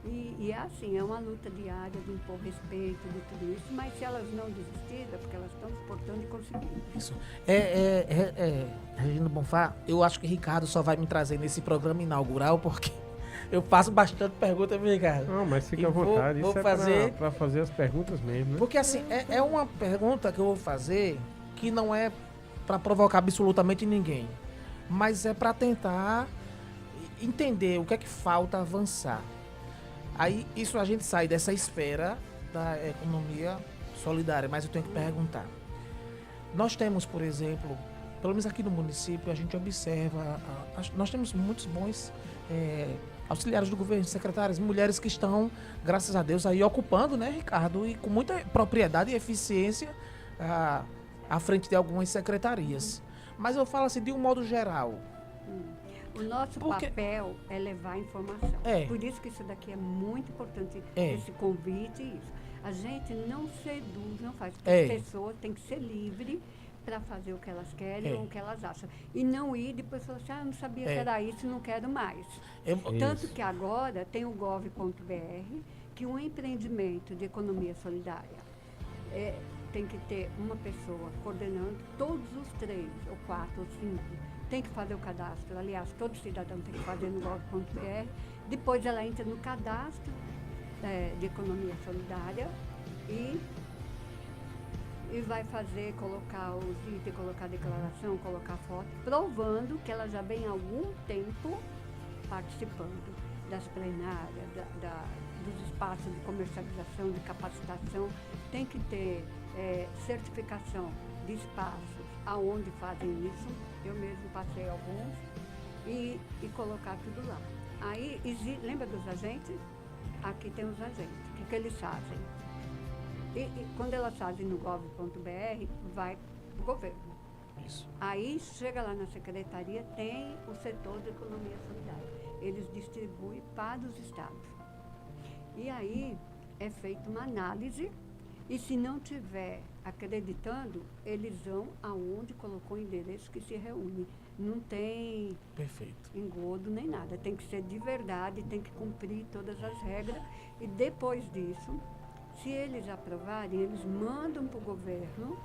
E é assim, é uma luta diária de impor respeito de tudo isso, mas se elas não desistirem, é porque elas estão se portando e conseguindo. Isso. Regina Bonfá, eu acho que Ricardo só vai me trazer nesse programa inaugural, porque eu faço bastante pergunta, viu, Ricardo? Não, mas fica E à vontade. vou Isso fazer- é pra fazer as perguntas mesmo, né? Porque assim, é uma pergunta que eu vou fazer que não é para provocar absolutamente ninguém, mas é para tentar entender o que é que falta avançar. Aí isso a gente sai dessa esfera da economia solidária, mas eu tenho que perguntar. Nós temos, por exemplo, pelo menos aqui no município, a gente observa, nós temos muitos bons auxiliares do governo, secretárias, mulheres que estão, graças a Deus, aí ocupando, né, Ricardo, e com muita propriedade e eficiência à frente de algumas secretarias. Mas eu falo assim, de um modo geral. O nosso Porque- papel é levar informação. É. Por isso que isso daqui é muito importante, É. esse convite e isso. A gente não seduz, não faz. Porque É. as pessoas têm que ser livres para fazer o que elas querem É. ou o que elas acham. E não ir depois falar assim, eu não sabia É. que era isso, não quero mais. Eu- Tanto que agora tem o gov.br, que um empreendimento de economia solidária tem que ter uma pessoa coordenando todos os 3, ou 4, ou 5. Tem que fazer o cadastro. Aliás, todo cidadão tem que fazer no gov.br. Depois ela entra no cadastro de economia solidária e vai fazer, colocar os itens, colocar a declaração, colocar foto, provando que ela já vem há algum tempo participando das plenárias, dos espaços de comercialização, de capacitação. Tem que ter certificação de espaços aonde fazem isso. Eu mesmo passei alguns e colocar tudo lá. Aí, lembra dos agentes? Aqui tem os agentes. O que eles fazem? E quando elas fazem no gov.br, vai para o governo. Isso. Aí chega lá na secretaria, tem o setor de economia solidária. Eles distribuem para os estados. E aí é feita uma análise e se não tiver acreditando, eles vão aonde colocou o endereço que se reúne. Não tem Perfeito. engodo nem nada. Tem que ser de verdade, tem que cumprir todas as regras. E depois disso, se eles aprovarem, eles mandam para o governo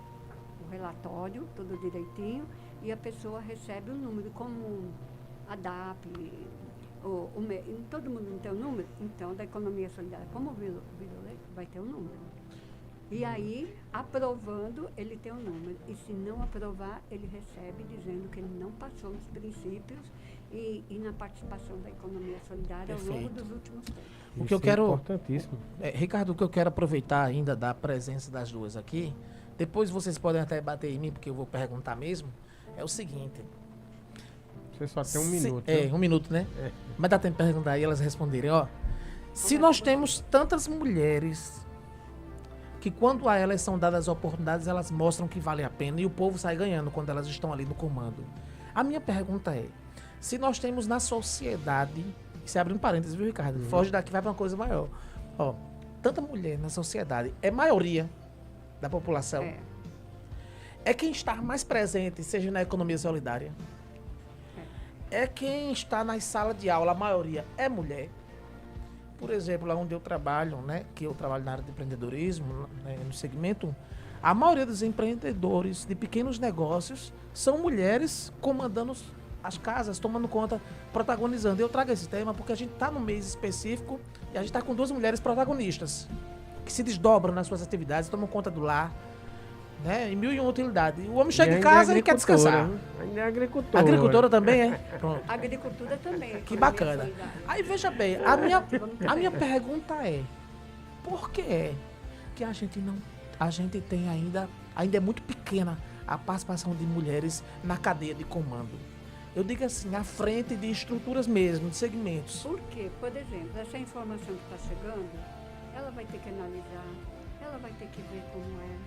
o relatório, tudo direitinho, e a pessoa recebe o número, como a DAP, todo mundo não tem o número? Então, da economia solidária, como o Vila vai ter o número. E aí, aprovando, ele tem o número. E se não aprovar, ele recebe dizendo que ele não passou nos princípios e na participação da economia solidária ao longo Perfeito. dos últimos tempos. O que eu Isso quero- É importantíssimo. Ricardo, o que eu quero aproveitar ainda da presença das duas aqui, depois vocês podem até bater em mim, porque eu vou perguntar mesmo, é o seguinte. Você só tem um Se- minuto. um minuto, né? É. Mas dá tempo de perguntar e elas responderem, ó. Se nós temos tantas mulheres que quando a elas são dadas oportunidades, elas mostram que vale a pena e o povo sai ganhando quando elas estão ali no comando. A minha pergunta é, se nós temos na sociedade, se abre um parênteses, viu, Ricardo? Foge daqui, vai para uma coisa maior. Ó, tanta mulher na sociedade, é maioria da população. É quem está mais presente, seja na economia solidária. É quem está nas salas de aula, a maioria é mulher. Por exemplo, lá onde eu trabalho, né, que eu trabalho na área de empreendedorismo, né, no segmento, a maioria dos empreendedores de pequenos negócios são mulheres comandando as casas, tomando conta, protagonizando. Eu trago esse tema porque a gente está num mês específico e a gente está com 2 mulheres protagonistas que se desdobram nas suas atividades, tomam conta do lar, né, em 1001 utilidade. O homem chega em ainda é casa e quer agricultora, descansar. né? Ainda é agricultora. Agricultora também é? Pronto. Agricultura também. Que economia bacana. solidária. Aí veja bem, a minha pergunta é, por que é que a gente tem ainda é muito pequena a participação de mulheres na cadeia de comando. Eu digo assim, à frente de estruturas mesmo, de segmentos. Porque, por exemplo, essa informação que está chegando, ela vai ter que analisar, ela vai ter que ver como é.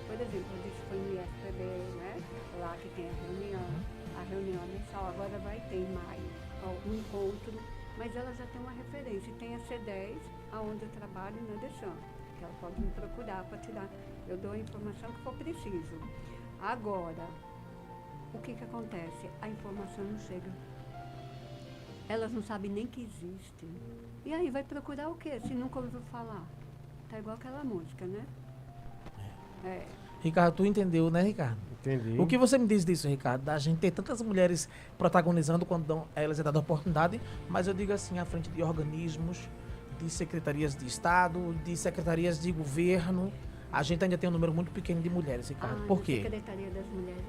Por exemplo, eu disse que foi no IFPB, né? Lá que tem a reunião mensal, agora vai ter em maio um encontro, mas ela já tem uma referência. E tem a C10, aonde eu trabalho na Deixam, que ela pode me procurar para tirar. Eu dou a informação que for preciso. Agora, o que acontece? A informação não chega. Elas não sabem nem que existe. E aí vai procurar o quê? Se nunca ouviu falar. Tá igual aquela música, né? É. Ricardo, tu entendeu, né, Ricardo? Entendi. O que você me diz disso, Ricardo? Da gente ter tantas mulheres protagonizando quando elas é dada a oportunidade, mas eu digo assim, à frente de organismos, de secretarias de Estado, de secretarias de governo, a gente ainda tem um número muito pequeno de mulheres, Ricardo. Por Na quê? Secretaria das Mulheres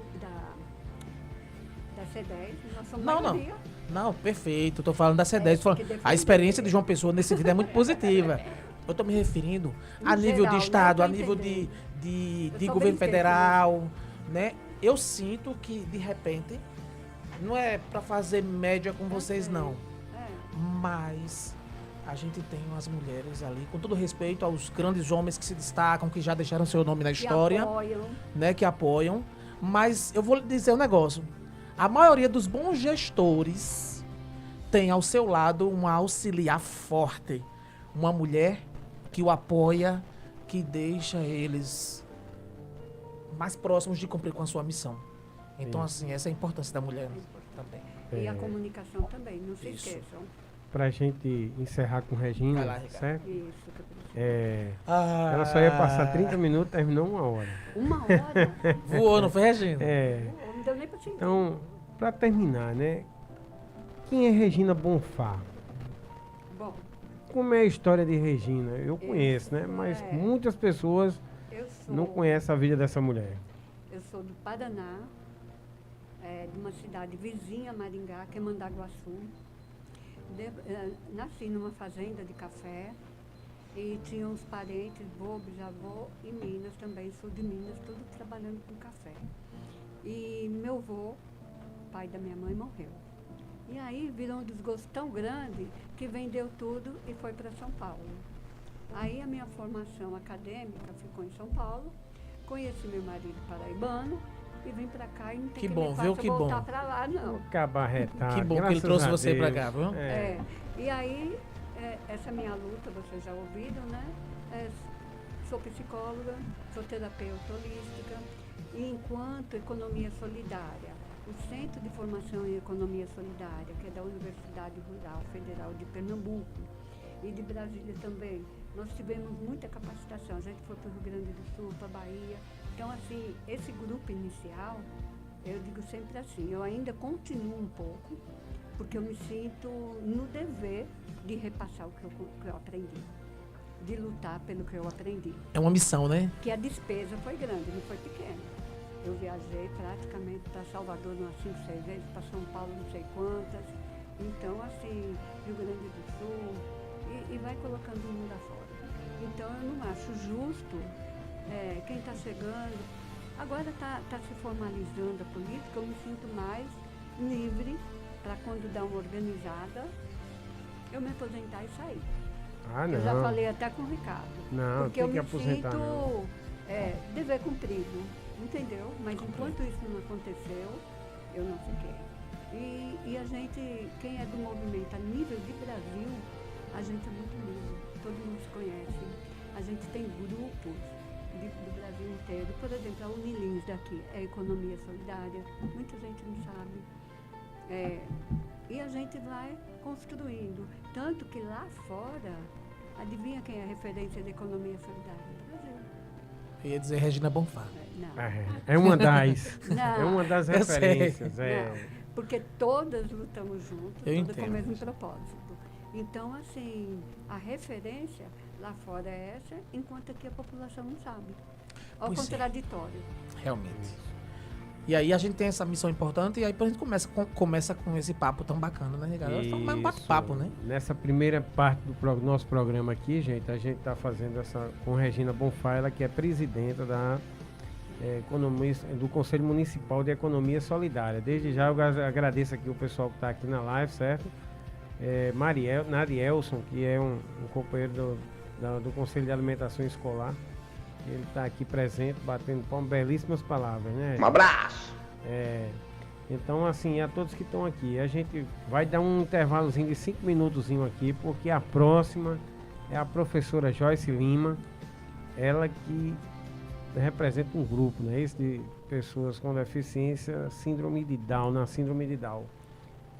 da C10, nós somos Não, não. maioria. Não, perfeito. Tô falando da C10. tô falando- que defender. A experiência de João Pessoa nesse sentido é muito positiva. Eu tô me referindo a No nível geral, de Estado, né? a Tô nível de entendendo. Eu sou governo bem federal, né? Eu sinto que, de repente, não é para fazer média com vocês, sei. não. É. Mas a gente tem umas mulheres ali, com todo respeito aos grandes homens que se destacam, que já deixaram seu nome na Que história, apoiam. né, que apoiam. Mas eu vou lhe dizer um negócio. A maioria dos bons gestores tem ao seu lado uma auxiliar forte. Uma mulher que o apoia, que deixa eles mais próximos de cumprir com a sua missão. Então, assim, essa é a importância da mulher também. E a comunicação também, não se Isso. esqueçam. Pra gente encerrar com Regina, Vai lá, Ricardo. certo? Isso que eu preciso. Ela só ia passar 30 minutos, terminou 1 hora. Uma hora? Voou, não foi, Regina? Não deu nem pra sentir. Então, pra terminar, né? Quem é Regina Bonfá? Bom, Como é a história de Regina? Eu conheço, né? Mas é. muitas pessoas eu sou... não conhecem a vida dessa mulher. Eu sou do Paraná, de uma cidade vizinha a Maringá, que é Mandaguaçu. Nasci numa fazenda de café e tinha uns parentes, vô, bisavô e Minas também, sul de Minas, tudo trabalhando com café. E meu vô, pai da minha mãe, morreu. E aí virou um desgosto tão grande que vendeu tudo e foi para São Paulo. Aí a minha formação acadêmica ficou em São Paulo, conheci meu marido paraibano e vim para cá e não tem Que que bom, me viu? faça Que voltar bom. para lá, não. Cabarretado. Que bom que ele trouxe você pra cá, viu? E aí, essa minha luta, vocês já ouviram, né? Sou psicóloga, sou terapeuta holística, e enquanto economia solidária, o Centro de Formação em Economia Solidária, que é da Universidade Rural Federal de Pernambuco e de Brasília também, nós tivemos muita capacitação. A gente foi para o Rio Grande do Sul, para a Bahia. Então, assim, esse grupo inicial, eu digo sempre assim, eu ainda continuo um pouco, porque eu me sinto no dever de repassar o que eu aprendi, de lutar pelo que eu aprendi. É uma missão, né? Que a despesa foi grande, não foi pequena. Eu viajei praticamente para Salvador umas 5, 6 vezes, para São Paulo não sei quantas. Então, assim, Rio Grande do Sul, e vai colocando o mundo afora. Então, eu não acho justo quem está chegando. Agora está se formalizando a política, eu me sinto mais livre para quando dá uma organizada, eu me aposentar e sair. Ah, não. Eu já falei até com o Ricardo. Não, porque tem eu que me aposentar, sinto não. dever cumprido, entendeu? Mas enquanto isso não aconteceu, eu não fiquei. E a gente, quem é do movimento a nível de Brasil, a gente é muito livre, todo mundo se conhece. A gente tem grupos do Brasil inteiro. Por exemplo, a Unilins daqui é Economia Solidária, muita gente não sabe. E a gente vai construindo. Tanto que lá fora, adivinha quem é a referência da Economia Solidária? Brasil. Eu ia dizer Regina Bonfá. Não. É uma das. Não. É uma das Eu sei. referências. Não, porque todas lutamos juntos, Eu todas com o entendo. mesmo propósito. Então, assim, a referência lá fora é essa, enquanto aqui a população não sabe. Ao Pois é. contraditório. Realmente. E aí a gente tem essa missão importante e aí a gente começa com esse papo tão bacana, né, Ricardo? É mais um bate-papo, né? Nessa primeira parte do nosso programa aqui, gente, a gente está fazendo essa com Regina Bonfá, ela que é presidenta da do Conselho Municipal de Economia Solidária. Desde já eu agradeço aqui o pessoal que está aqui na live, certo? Narielson, que é um companheiro do Conselho de Alimentação Escolar. Ele está aqui presente, batendo palmas, belíssimas palavras, né? Um abraço! Então, assim, a todos que estão aqui, a gente vai dar um intervalozinho de 5 minutozinho aqui, porque a próxima é a professora Joyce Lima, ela que representa um grupo, né? Esse de pessoas com deficiência, síndrome de Down, na síndrome de Down.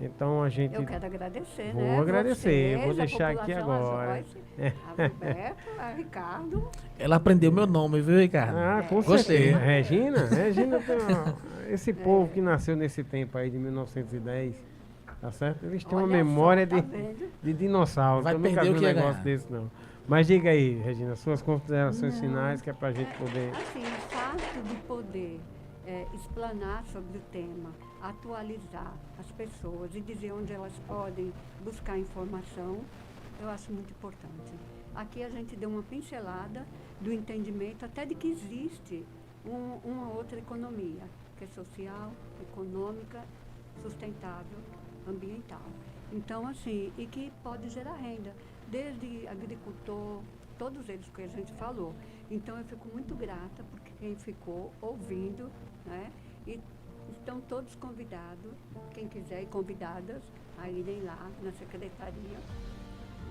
Então a gente... Eu quero agradecer, Vou né? agradecer, Vocês, vou a deixar aqui população, agora. A Joyce, a Roberto, a Ricardo. Ela aprendeu meu nome, viu, Ricardo? Ah, com Gostei. certeza. Regina tem esse povo que nasceu nesse tempo aí de 1910, tá certo? Eles têm uma Olha memória só, tá vendo? de dinossauro. Vai Eu nunca perder vi o um que ia negócio ganhar. desse, não. Mas diga aí, Regina, suas considerações finais, que é pra gente poder... Assim, o fato de poder explanar sobre o tema, atualizar as pessoas e dizer onde elas podem buscar informação, eu acho muito importante. Aqui a gente deu uma pincelada do entendimento até de que existe uma outra economia, que é social, econômica, sustentável, ambiental. Então, assim, e que pode gerar renda, desde agricultor, todos eles que a gente falou. Então, eu fico muito grata por quem ficou ouvindo, né? E estão todos convidados, quem quiser e convidadas, a irem lá na secretaria,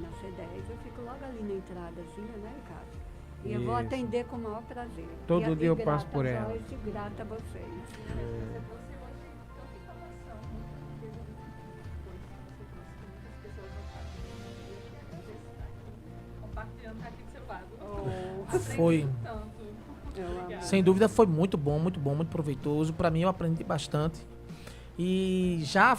na C10. Eu fico logo ali na entradazinha, né, Ricardo? E eu vou Isso. atender com o maior prazer. Todo E dia eu grata passo por a ela. Joyce, grata a vocês. Compartilhando aqui do seu lado. Foi. Eu amo. Sem dúvida foi muito bom, muito proveitoso. Para mim eu aprendi bastante. E já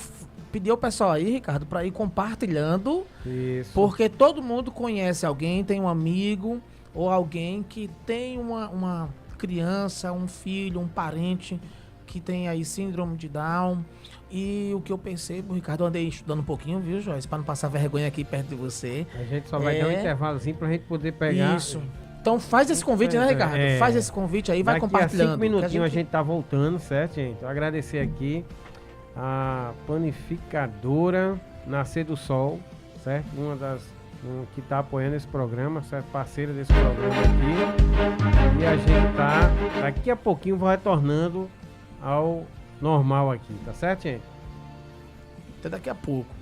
pedi ao pessoal aí, Ricardo, para ir compartilhando, Isso. porque todo mundo conhece alguém, tem um amigo ou alguém que tem uma criança, um filho, um parente que tem aí síndrome de Down. E o que eu percebo, Ricardo, eu andei estudando um pouquinho, viu, Joyce, para não passar vergonha aqui perto de você. A gente só vai dar um intervalozinho pra gente poder pegar... Isso. Então faz esse convite, né, Ricardo? Faz esse convite aí, vai Daqui compartilhando. a 5 que minutinhos a gente tá voltando, certo, gente? Então, agradecer aqui a panificadora Nascer do Sol, certo? Que tá apoiando esse programa, certo? Parceira desse programa aqui. E a gente tá, daqui a pouquinho, vai retornando ao normal aqui, tá certo, gente? Até daqui a pouco.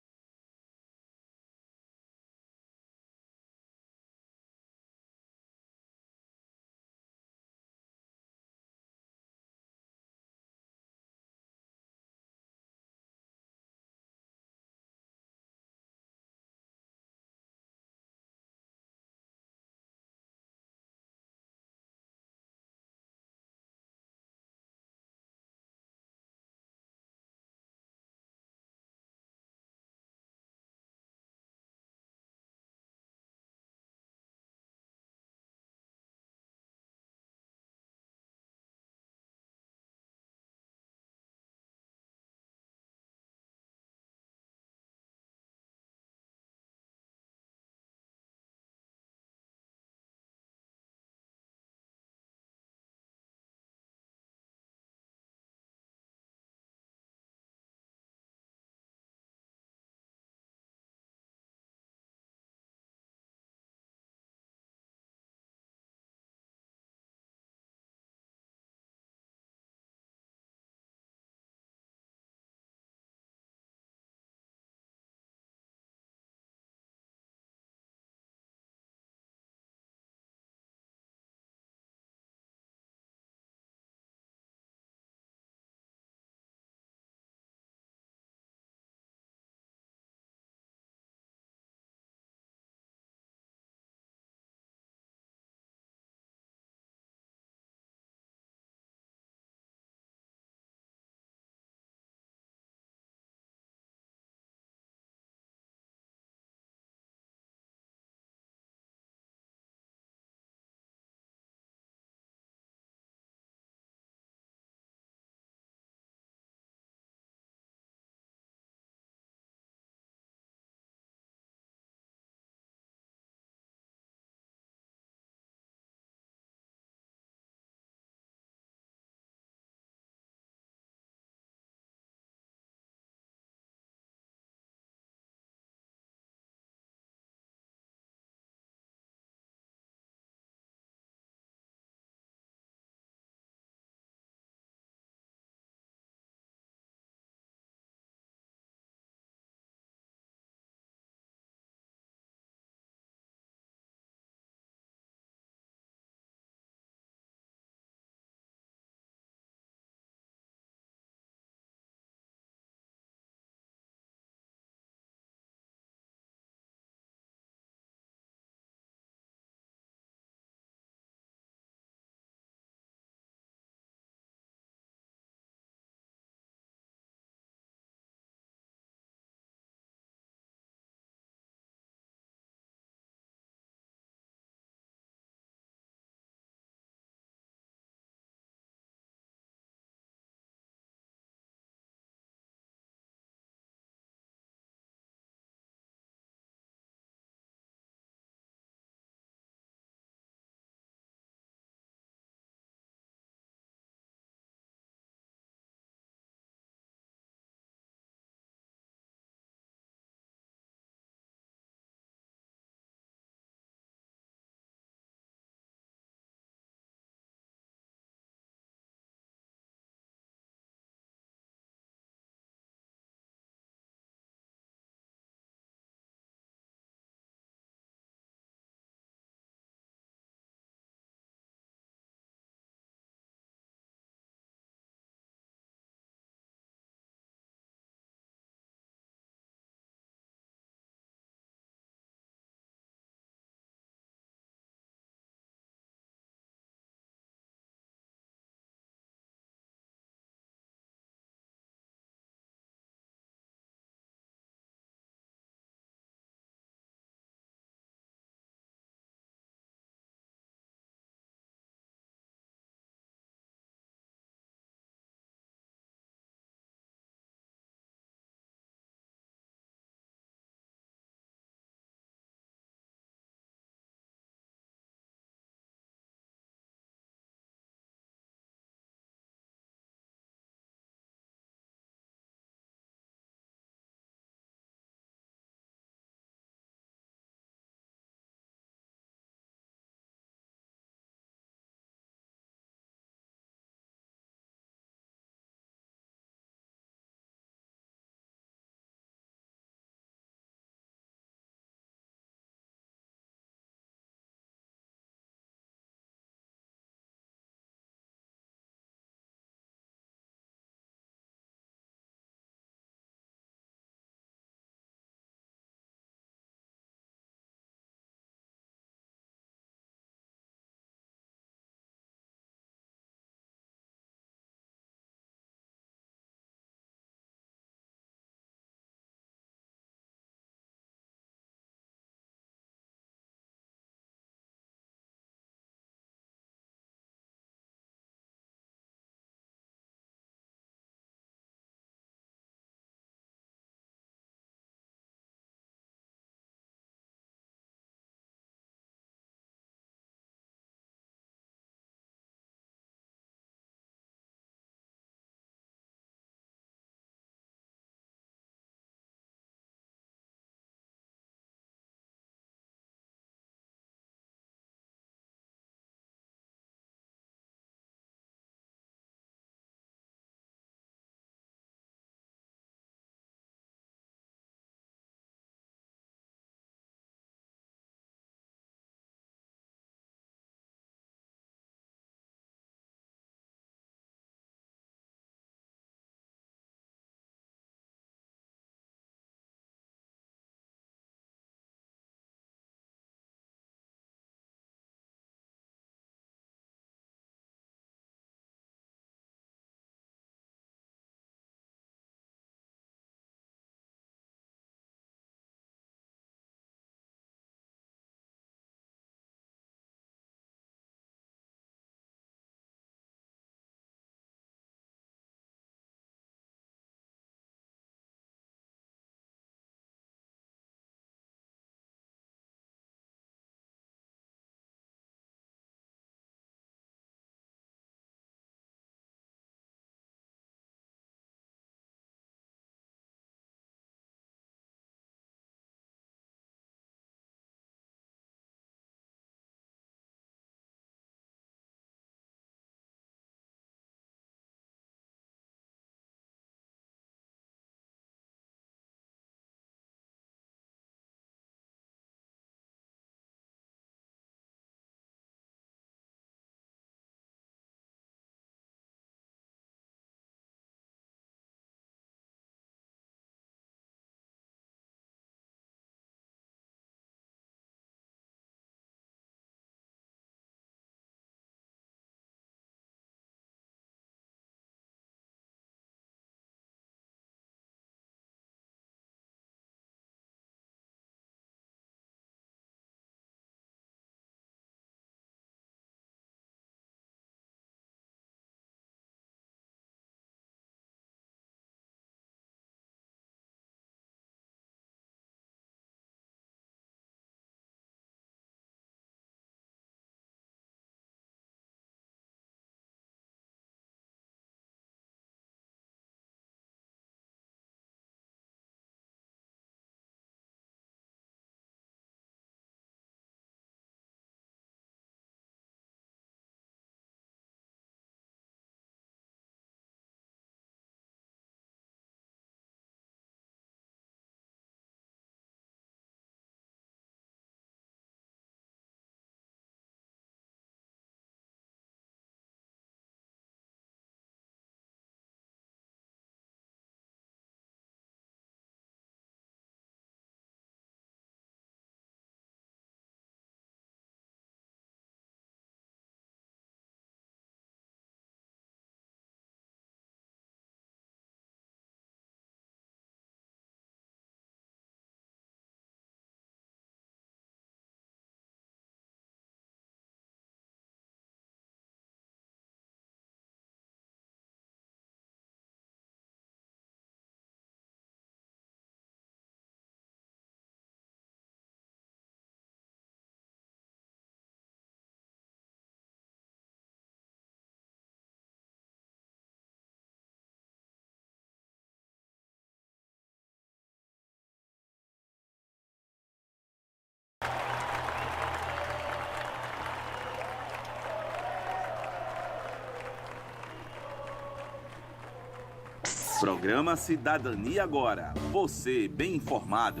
Programa Cidadania Agora. Você bem informado.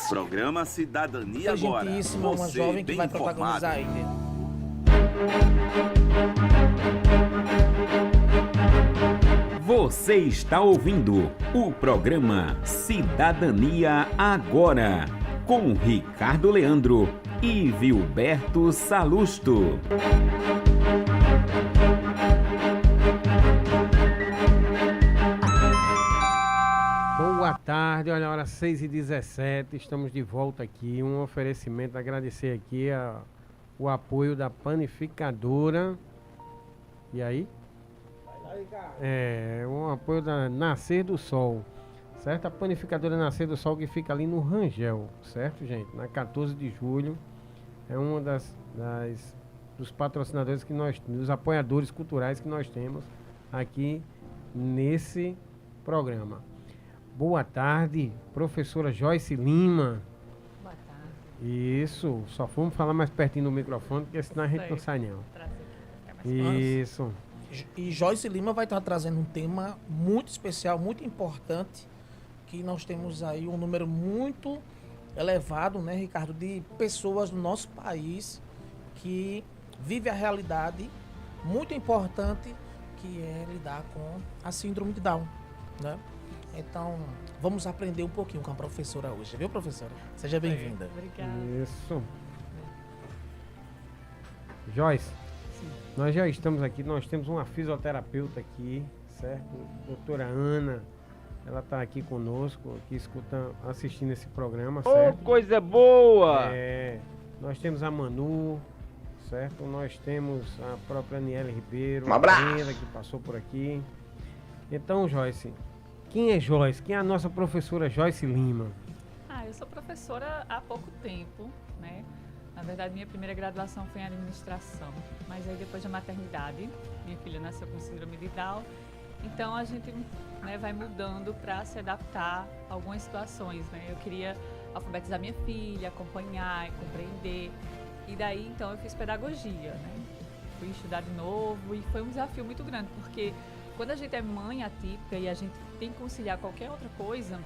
Programa Cidadania Agora. Urgentíssima, uma Você jovem que bem vai informado. protagonizar aí. Você está ouvindo o programa Cidadania Agora, com Ricardo Leandro e Vilberto Salusto. Boa tarde, olha a hora 6h17, estamos de volta aqui, um oferecimento, agradecer aqui o apoio da panificadora, e aí? Um apoio da Nascer do Sol, certo? A panificadora Nascer do Sol que fica ali no Rangel, certo, gente? Na 14 de julho, é uma dos patrocinadores que dos apoiadores culturais que nós temos aqui nesse programa. Boa tarde, professora Joyce Lima. Boa tarde. Isso, só vamos falar mais pertinho do microfone, porque senão a gente não sai não. Trazer aqui, ficar mais próximo. Isso. E Joyce Lima vai estar trazendo um tema muito especial, muito importante, que nós temos aí um número muito elevado, né, Ricardo, de pessoas do nosso país que vive a realidade muito importante, que é lidar com a síndrome de Down, né? Então, vamos aprender um pouquinho com a professora hoje, viu, professora? Seja bem-vinda. Obrigada. Isso. Joyce, nós já estamos aqui, nós temos uma fisioterapeuta aqui, certo? Doutora Ana, ela está aqui conosco, aqui escutando, assistindo esse programa, certo? Coisa boa! Nós temos a Manu, certo? Nós temos a própria Aniele Ribeiro, Um abraço! a Brenda, que passou por aqui. Então, Joyce, quem é Joyce? Quem é a nossa professora Joyce Lima? Eu sou professora há pouco tempo, né? Na verdade, minha primeira graduação foi em administração, mas aí depois da maternidade, minha filha nasceu com síndrome de Down, então a gente, né, vai mudando para se adaptar a algumas situações, né? Eu queria alfabetizar minha filha, acompanhar e compreender, e daí então eu fiz pedagogia, né? Fui estudar de novo e foi um desafio muito grande, porque quando a gente é mãe atípica e a gente tem que conciliar qualquer outra coisa,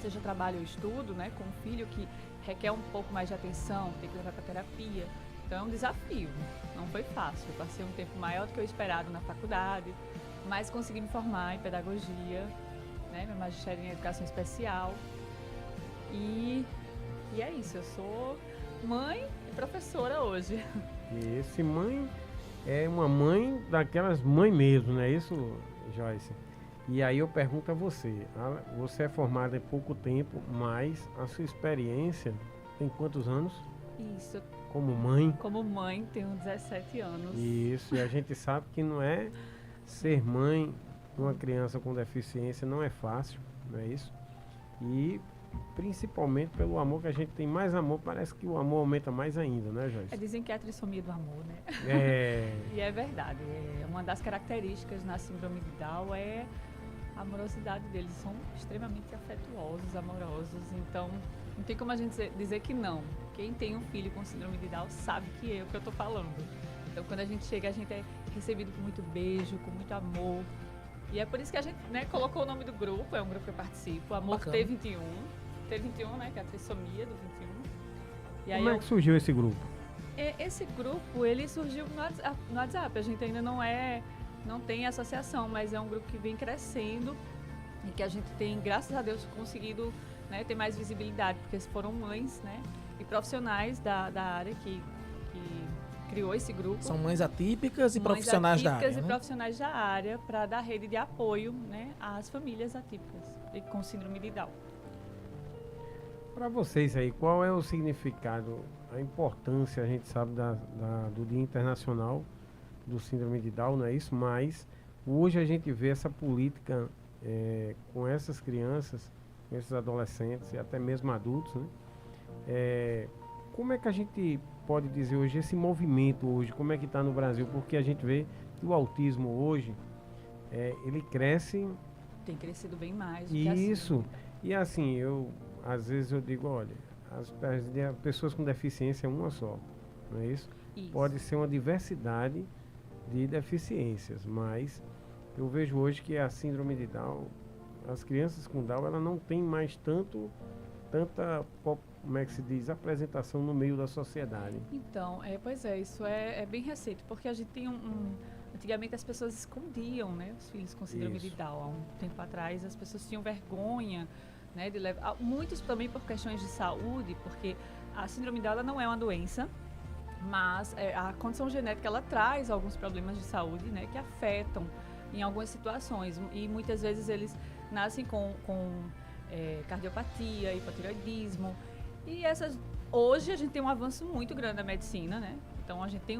seja trabalho ou estudo, né, com um filho que requer um pouco mais de atenção, tem que levar para terapia. Então é um desafio, não foi fácil. Eu passei um tempo maior do que eu esperado na faculdade, mas consegui me formar em pedagogia, né, meu magistério em educação especial. E é isso, eu sou mãe e professora hoje. E esse mãe é uma mãe daquelas mães mesmo, não é isso, Joyce? E aí eu pergunto a você, você é formada em pouco tempo, mas a sua experiência tem quantos anos? Isso, Como mãe? como mãe, tenho 17 anos. Isso, e a gente sabe que não é ser mãe de uma criança com deficiência, não é fácil, não é isso? E principalmente pelo amor que a gente tem mais amor, parece que o amor aumenta mais ainda, né, Joyce? Dizem que é a trissomia do amor, né? É, E é verdade. Uma das características na síndrome de Down é a amorosidade deles. São extremamente afetuosos, amorosos. Então, não tem como a gente dizer que não. Quem tem um filho com síndrome de Down sabe que é o que eu estou falando. Então, quando a gente chega, a gente é recebido com muito beijo, com muito amor. E é por isso que a gente, né, colocou o nome do grupo, é um grupo que eu participo, Amor Bacana. T21. T21, né, que é a trissomia do 21. E aí como é que surgiu esse grupo? esse grupo, ele surgiu no WhatsApp. A gente ainda não tem associação, mas é um grupo que vem crescendo e que a gente tem, graças a Deus, conseguido, né, ter mais visibilidade, porque foram mães, né, e profissionais da área que criou esse grupo. São mães atípicas e Mães profissionais da atípicas área, e né? profissionais da área para dar rede de apoio, né, às famílias atípicas e com síndrome de Down. Para vocês aí, qual é o significado, a importância, a gente sabe, do Dia Internacional do Síndrome de Down, não é isso? Mas hoje a gente vê essa política com essas crianças, com esses adolescentes e até mesmo adultos, né? Como é que a gente pode dizer hoje, esse movimento hoje, como é que está no Brasil? Porque a gente vê que o autismo hoje, ele cresce... Tem crescido bem mais do que a Isso. síndrome. E assim, às vezes eu digo, olha, as pessoas com deficiência é uma só, não é isso? Isso. Pode ser uma diversidade de deficiências, mas eu vejo hoje que a síndrome de Down, as crianças com Down, ela não tem mais tanta, como é que se diz, apresentação no meio da sociedade. Então, pois é, isso é bem recente, porque a gente tem antigamente as pessoas escondiam, né, os filhos com síndrome de Isso. Down. Há um tempo atrás as pessoas tinham vergonha, né, de levar. Muitos também por questões de saúde, porque a síndrome de Down ela não é uma doença, mas a condição genética ela traz alguns problemas de saúde, né, que afetam em algumas situações, e muitas vezes eles nascem com cardiopatia, hipotireoidismo, e hoje a gente tem um avanço muito grande da medicina, né? Então a gente tem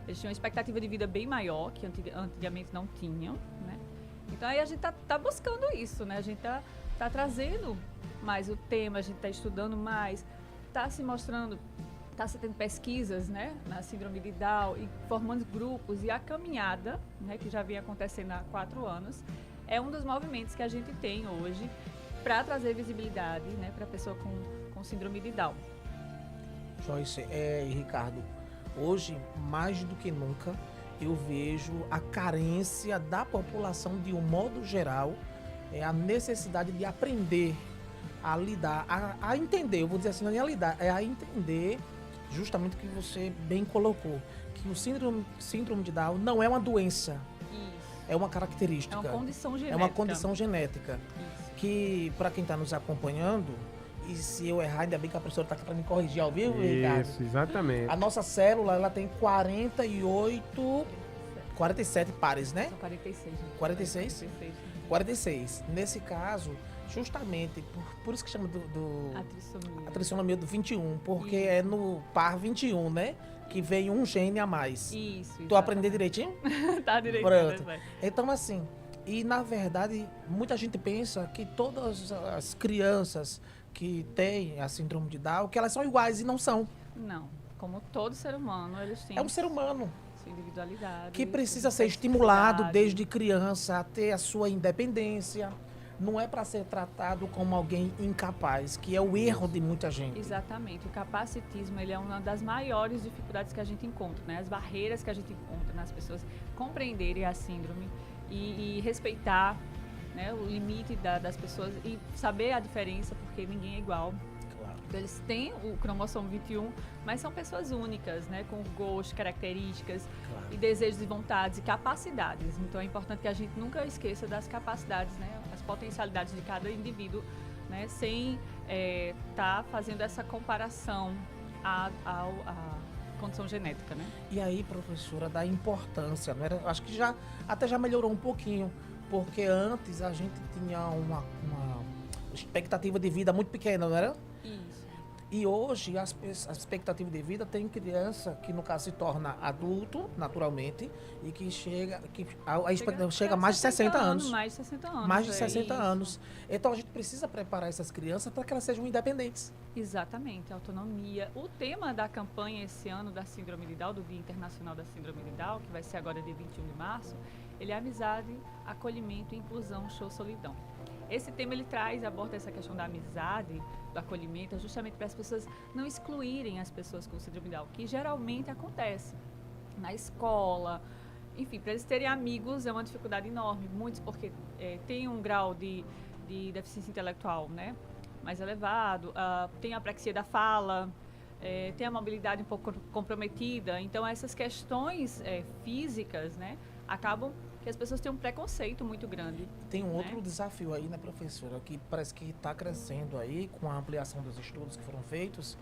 eles tinham uma expectativa de vida bem maior, que antigamente não tinham, né? Então aí a gente tá buscando isso, né? A gente tá trazendo mais o tema, a gente tá estudando mais, tá se mostrando, tá se tendo pesquisas, né, na síndrome de Down e formando grupos, e a caminhada, né, que já vem acontecendo há 4 anos, é um dos movimentos que a gente tem hoje para trazer visibilidade, né, para a pessoa com síndrome de Down. Joyce e Ricardo, hoje, mais do que nunca, eu vejo a carência da população de um modo geral, a necessidade de aprender a lidar, a entender, eu vou dizer assim, não é a lidar, é a entender justamente o que você bem colocou, que o síndrome de Down não é uma doença, Isso. é uma característica. É uma condição genética. É uma condição genética. Isso. Que, para quem está nos acompanhando, e se eu errar, ainda bem que a professora está aqui para me corrigir ao vivo, Ricardo. Isso, exatamente. A nossa célula, ela tem 47 pares, né? São 46. Gente. 46? 46. 46. Nesse caso, justamente, por isso que chama a trissomia do 21, porque Isso. é no par 21, né? Que vem um gene a mais. Isso. Tu aprendeu direitinho? Tá direito. Pronto. Né? Então, assim, e na verdade, muita gente pensa que todas as crianças que têm a síndrome de Down, que elas são iguais, e não são. Não. Como todo ser humano, eles têm É um ser humano sua individualidade. que precisa sua ser estimulado especificidade. desde criança a ter a sua independência. Não é para ser tratado como alguém incapaz, que é o erro de muita gente. Exatamente. O capacitismo, ele é uma das maiores dificuldades que a gente encontra, né? As barreiras que a gente encontra nas pessoas compreenderem a síndrome e respeitar, né, o limite das pessoas e saber a diferença, porque ninguém é igual. Claro. Então, eles têm o cromossomo 21, mas são pessoas únicas, né, com gostos, características Claro. e desejos e vontades e capacidades. Então é importante que a gente nunca esqueça das capacidades, né, as potencialidades de cada indivíduo, né, sem tá fazendo essa comparação à condição genética, né? E aí, professora, da importância, não era? Acho que até já melhorou um pouquinho, porque antes a gente tinha uma expectativa de vida muito pequena, não era? Isso. E hoje a expectativa de vida tem criança que no caso se torna adulto naturalmente e que a expectativa chega a mais de 60 anos. Mais de 60 anos. Mais de é 60 isso. anos. Então a gente precisa preparar essas crianças para que elas sejam independentes. Exatamente, autonomia. O tema da campanha esse ano da Síndrome de Down, do Dia Internacional da Síndrome de Down, que vai ser agora dia 21 de março, ele é amizade, acolhimento, inclusão, show, solidão. Esse tema ele aborda essa questão da amizade, do acolhimento, justamente para as pessoas não excluírem as pessoas com síndrome de Down, que geralmente acontece na escola. Enfim, para eles terem amigos é uma dificuldade enorme, muitos porque tem um grau de deficiência intelectual, né, mais elevado, tem a apraxia da fala, tem a mobilidade um pouco comprometida. Então essas questões físicas, né, acabam que as pessoas têm um preconceito muito grande. Tem um outro né? desafio aí, né, professora, que parece que está crescendo aí com a ampliação dos estudos que foram feitos,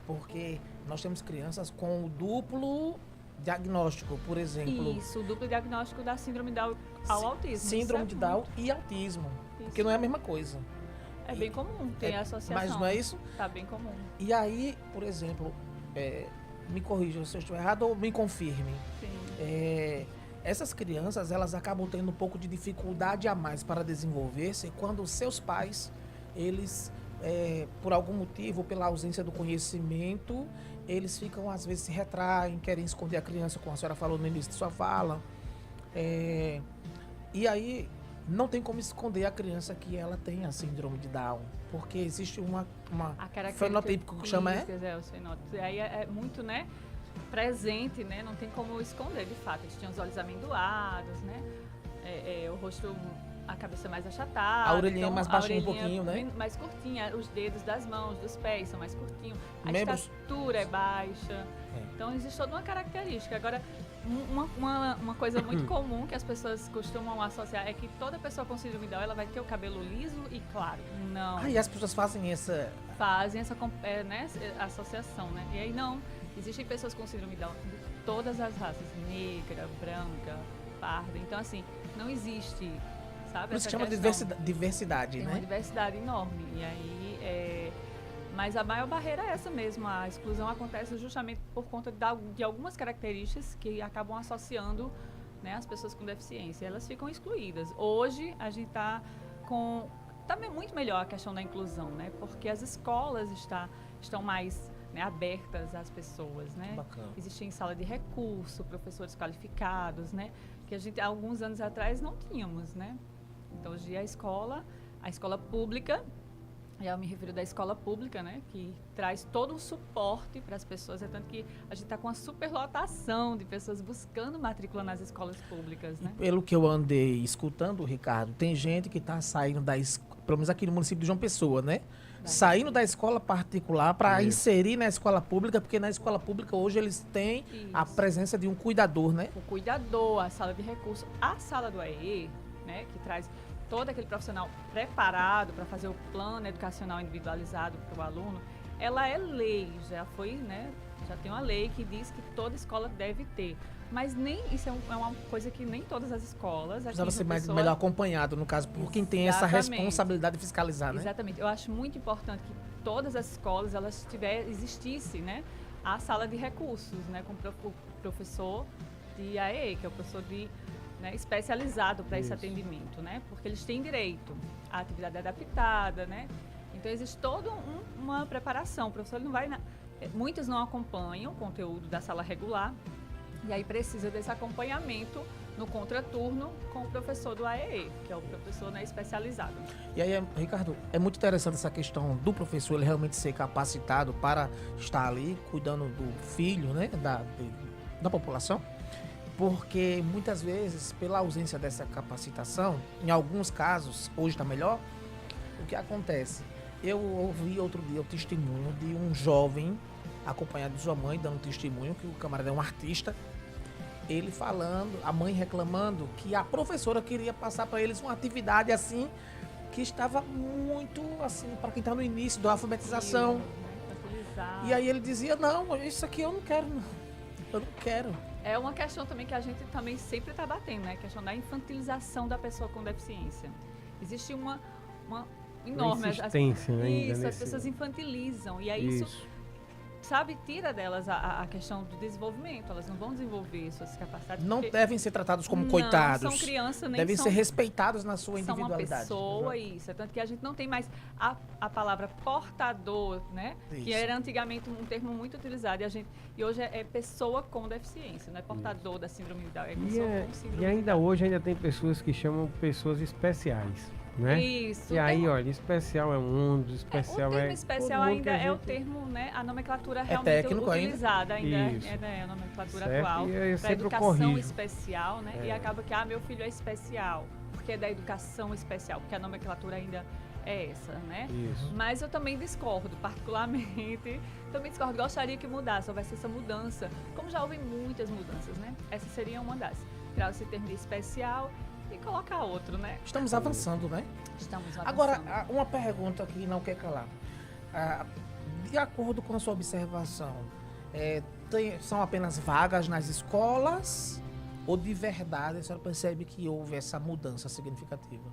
porque nós temos crianças com o duplo diagnóstico, por exemplo. Isso, o duplo diagnóstico da síndrome de Down ao autismo. Síndrome Isso de é Down muito- e autismo, Isso. porque não é a mesma coisa. É bem comum, tem a associação. Mas não é isso? Tá bem comum. E aí, por exemplo, me corrija se eu estou errado ou me confirme. Sim. Essas crianças, elas acabam tendo um pouco de dificuldade a mais para desenvolver-se quando os seus pais, eles, por algum motivo, pela ausência do conhecimento, eles ficam, às vezes, se retraem, querem esconder a criança, como a senhora falou no início de sua fala. E aí, não tem como esconder a criança que ela tem a síndrome de Down, porque existe uma A característica fenotípico que chama os fenótipos. Aí é muito, né, presente, né? Não tem como esconder, de fato. Eles tinham os olhos amendoados, né? O rosto, a cabeça mais achatada. A orelhinha então, mais a baixinha um orelhinha pouquinho, né? bem mais curtinha. Os dedos das mãos, dos pés são mais curtinhos. A Membros- estatura é baixa. Então, existe toda uma característica. Agora, uma coisa muito comum que as pessoas costumam associar é que toda pessoa com síndrome de Down, ela vai ter o cabelo liso e claro. Não. E as pessoas fazem essa... Fazem essa associação, né? E aí não, existem pessoas com síndrome de Down de todas as raças, negra, branca, parda. Então, assim, não existe, sabe? Por isso essa que chama questão. diversidade, Tem né? uma diversidade enorme. E aí, mas a maior barreira é essa mesmo. A exclusão acontece justamente por conta de algumas características que acabam associando, né, as pessoas com deficiência. Elas ficam excluídas. Hoje, a gente está com... Está muito melhor a questão da inclusão, né? Porque as escolas estão mais, né, abertas às pessoas, né? Bacana. Existem sala de recurso, professores qualificados, né? Que a gente, há alguns anos atrás, não tínhamos, né? Então, hoje a escola pública, e eu me refiro da escola pública, né? Que traz todo o suporte para as pessoas, é tanto que a gente está com uma superlotação de pessoas buscando matrícula nas escolas públicas, né? Pelo que eu andei escutando, Ricardo, tem gente que está saindo pelo menos aqui no município de João Pessoa, né? Saindo da escola particular para inserir na escola pública, porque na escola pública hoje eles têm a presença de um cuidador, né? O cuidador, a sala de recurso, a sala do AEE, né? Que traz todo aquele profissional preparado para fazer o plano educacional individualizado para o aluno, ela é lei, já foi, né? Já tem uma lei que diz que toda escola deve ter. Mas nem isso é uma coisa que nem todas as escolas... Precisava ser melhor acompanhado, no caso, por quem tem essa responsabilidade de fiscalizar, né? Exatamente. Eu acho muito importante que todas as escolas, existisse, né, a sala de recursos, né, com o professor de AE, que é o professor né, especializado para esse atendimento, né? Porque eles têm direito à atividade adaptada, né? Então, existe toda uma preparação. O professor não vai... Muitos não acompanham o conteúdo da sala regular, e aí precisa desse acompanhamento no contraturno com o professor do AEE, que é o professor, né, especializado. E aí, Ricardo, é muito interessante essa questão do professor ele realmente ser capacitado para estar ali cuidando do filho, né, da população, porque muitas vezes, pela ausência dessa capacitação, em alguns casos, hoje está melhor, o que acontece? Eu ouvi outro dia o testemunho de um jovem acompanhado de sua mãe, dando testemunho que o camarada é um artista, ele falando, a mãe reclamando que a professora queria passar para eles uma atividade assim, que estava muito assim, para quem está no início da alfabetização. E aí ele dizia, não, isso aqui eu não quero, não. Eu não quero. É uma questão também que a gente também sempre está batendo, né? A questão da infantilização da pessoa com deficiência. Existe uma enorme... insistência ainda isso, as pessoas infantilizam. E aí isso, sabe, tira delas a questão do desenvolvimento. Elas não vão desenvolver suas capacidades. Não devem ser tratados como coitados. Não são crianças, nem devem são... ser respeitados na sua individualidade. São uma pessoa, isso. É tanto que a gente não tem mais a palavra portador, né? Isso. Que era antigamente um termo muito utilizado. E hoje é pessoa com deficiência, não é portador da síndrome de Down, é pessoa com síndrome e ainda hoje tem pessoas que chamam pessoas especiais. Né? Isso. E aí, olha, especial é um ônibus, especial o termo especial ainda é o termo, né? A nomenclatura realmente utilizada ainda é a nomenclatura atual. Para educação especial, né? E acaba que, meu filho é especial, porque é da educação especial, porque a nomenclatura ainda é essa, né? Isso. Mas eu também discordo, particularmente, gostaria que mudasse, houvesse essa mudança, como já houve muitas mudanças, né? Essa seria uma das. Tirar esse termo de especial e colocar outro, né? Estamos avançando, né? Estamos avançando. Agora, uma pergunta que não quer calar. De acordo com a sua observação, são apenas vagas nas escolas ou de verdade a senhora percebe que houve essa mudança significativa?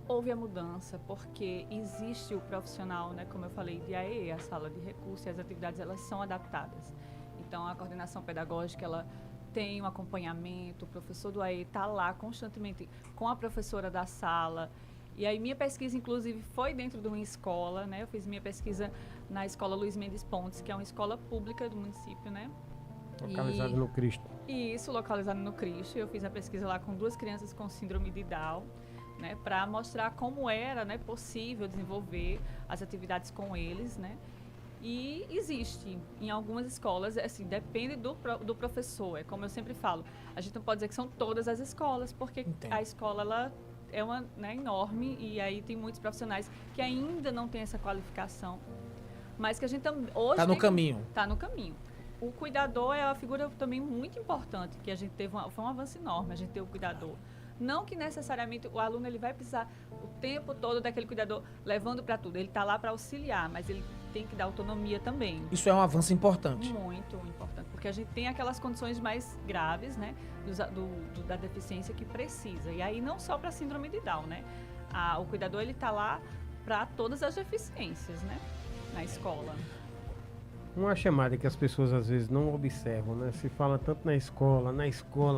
Houve a mudança porque existe o profissional, né, como eu falei, de AE, a sala de recursos, e as atividades elas são adaptadas. Então, a coordenação pedagógica, ela tem um acompanhamento, o professor do AE está lá constantemente com a professora da sala. E aí minha pesquisa, inclusive, foi dentro de uma escola, né? Eu fiz minha pesquisa na escola Luiz Mendes Pontes, que é uma escola pública do município, né? Localizada no Cristo. Isso, localizada no Cristo. Eu fiz a pesquisa lá com 2 crianças com síndrome de Down. né, para mostrar como era, né, possível desenvolver as atividades com eles, né? E existe em algumas escolas, assim, depende do professor. É como eu sempre falo, a gente não pode dizer que são todas as escolas, porque Entendo. a escola ela é uma, né, enorme, e aí tem muitos profissionais que ainda não têm essa qualificação, mas que a gente hoje Está no tem que- caminho. Tá no caminho. O cuidador é uma figura também muito importante, que a gente teve foi um avanço enorme, a gente ter o cuidador. Não que necessariamente o aluno ele vai precisar o tempo todo daquele cuidador levando para tudo. Ele está lá para auxiliar, mas ele tem que dar autonomia também. Isso é um avanço importante. Muito importante, porque a gente tem aquelas condições mais graves, né, da deficiência que precisa. E aí não só para síndrome de Down, né? O cuidador ele está lá para todas as deficiências, né, na escola. Uma chamada que as pessoas às vezes não observam, né? Se fala tanto na escola,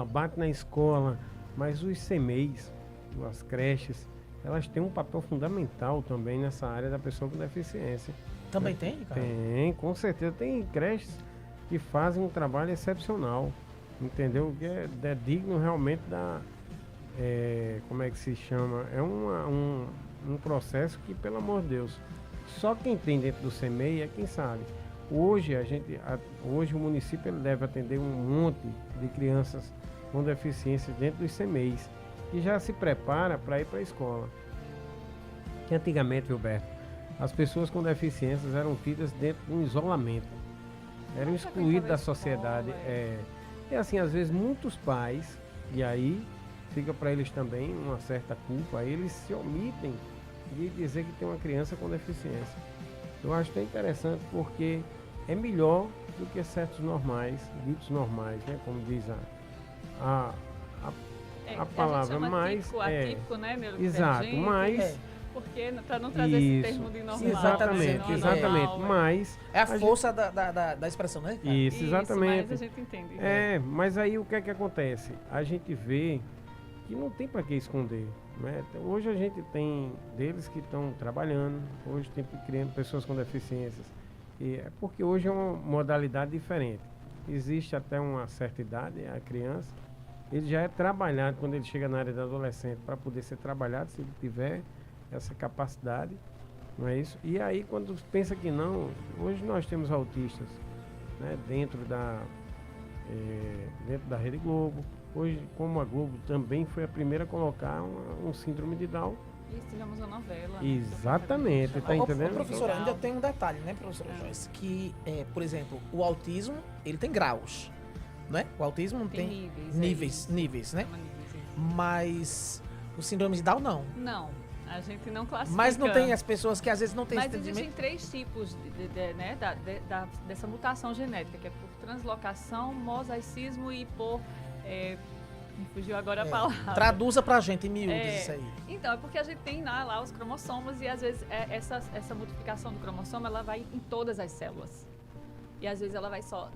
bate na escola, mas os CMEIs, as creches, elas têm um papel fundamental também nessa área da pessoa com deficiência. Também tem, cara? Tem, com certeza. Tem creches que fazem um trabalho excepcional, entendeu? Que é digno realmente da... como é que se chama? É um processo que, pelo amor de Deus, só quem tem dentro do CMEI é quem sabe. Hoje, hoje o município ele deve atender um monte de crianças com deficiência dentro dos CMEIs, que já se prepara para ir para a escola. Que antigamente, Gilberto, as pessoas com deficiências eram tidas dentro de um isolamento, eram excluídas da sociedade. E assim, às vezes muitos pais, e aí fica para eles também uma certa culpa, eles se omitem de dizer que tem uma criança com deficiência. Eu acho que é interessante porque é melhor do que certos ditos normais, né? Como diz a palavra, a gente chama mas atípico, né, exato, neurodivergente, mas porque para não trazer esse termo de normal. exatamente, né, exatamente, normal, mas É a força da expressão, né? cara? isso, exatamente. Mas a gente entende. Mas aí o que é que acontece? A gente vê que não tem para que esconder, né? Hoje a gente tem deles que estão trabalhando, hoje tem criando pessoas com deficiências, porque hoje é uma modalidade diferente. Existe até uma certa idade, a criança, ele já é trabalhado quando ele chega na área da adolescente para poder ser trabalhado, se ele tiver essa capacidade, não é isso? E aí quando pensa que não, hoje nós temos autistas, né, dentro da Rede Globo. Hoje, como a Globo também foi a primeira a colocar um síndrome de Down. E tivemos uma novela. Exatamente, tá entendendo? Professora, ainda tem um detalhe, né, professora Joyce? Que, por exemplo, o autismo, ele tem graus, né? O autismo não tem níveis, né? Chama níveis, isso. Mas o síndrome de Down, não. Não, a gente não classifica. Mas não tem as pessoas que às vezes não têm Mas esse existem entendimento. 3 tipos né, dessa mutação genética, que é por translocação, mosaicismo e por... me fugiu agora a palavra. Traduza pra gente em miúdos isso aí. Então, é porque a gente tem lá os cromossomos e às vezes essa multiplicação do cromossomo ela vai em todas as células. E às vezes ela vai só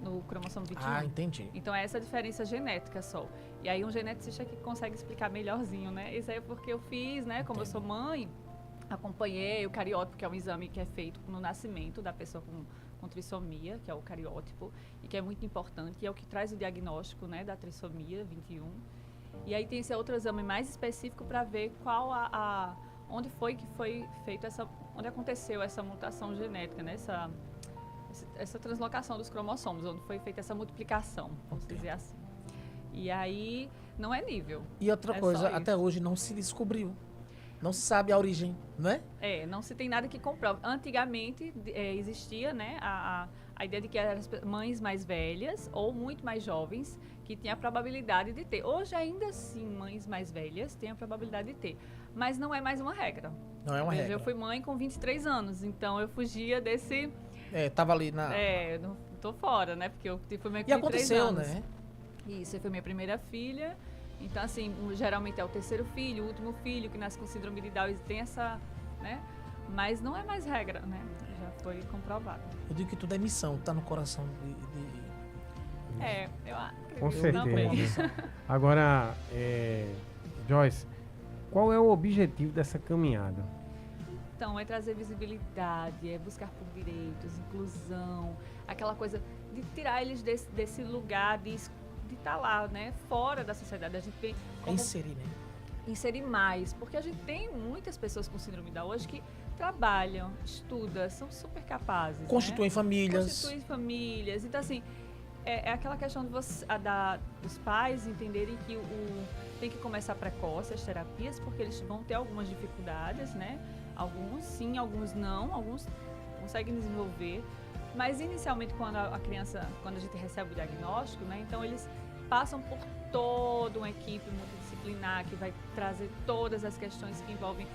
no cromossomo 21. Ah, entendi. Então é essa diferença genética só. E aí um geneticista que consegue explicar melhorzinho, né? Isso aí é porque eu fiz, né? Como eu sou mãe, acompanhei o cariótipo, que é um exame que é feito no nascimento da pessoa com trissomia, que é o cariótipo, e que é muito importante, e é o que traz o diagnóstico, né, da trissomia 21. E aí tem esse outro exame mais específico para ver qual onde foi que foi feito onde aconteceu essa mutação genética, né, essa translocação dos cromossomos, onde foi feita essa multiplicação, vamos dizer assim. E aí não é nível. E outra É coisa, só até isso. hoje não se descobriu. Não se sabe a origem, não é? Não se tem nada que comprove. Antigamente existia, né, a ideia de que eram as mães mais velhas ou muito mais jovens que tinham a probabilidade de ter. Hoje ainda assim, mães mais velhas têm a probabilidade de ter, mas não é mais uma regra. Não é uma regra. Eu fui mãe com 23 anos, então eu fugia desse... Tava ali na... não tô fora, né, porque eu fui mãe com E 23 aconteceu, anos. né? Isso, foi minha primeira filha. Então, assim, geralmente é o terceiro filho, o último filho que nasce com síndrome de Down, tem essa, né? Mas não é mais regra, né? Já foi comprovado. Eu digo que tudo é missão, tá no coração Eu acredito Com também. certeza. Agora, Joyce, qual é o objetivo dessa caminhada? Então, é trazer visibilidade, é buscar por direitos, inclusão, aquela coisa de tirar eles desse lugar de estar lá, né? Fora da sociedade. A gente vê É inserir, né? inserir mais, porque a gente tem muitas pessoas com síndrome de Down hoje que trabalham, estudam, são super capazes. Constituem né? famílias. Constituem famílias. Então, assim, é aquela questão de dos pais entenderem que tem que começar precoce as terapias, porque eles vão ter algumas dificuldades, né? Alguns sim, alguns não, alguns conseguem desenvolver. Mas, inicialmente, quando a gente recebe o diagnóstico, né? Então, eles passam por toda uma equipe multidisciplinar que vai trazer todas as questões que envolvem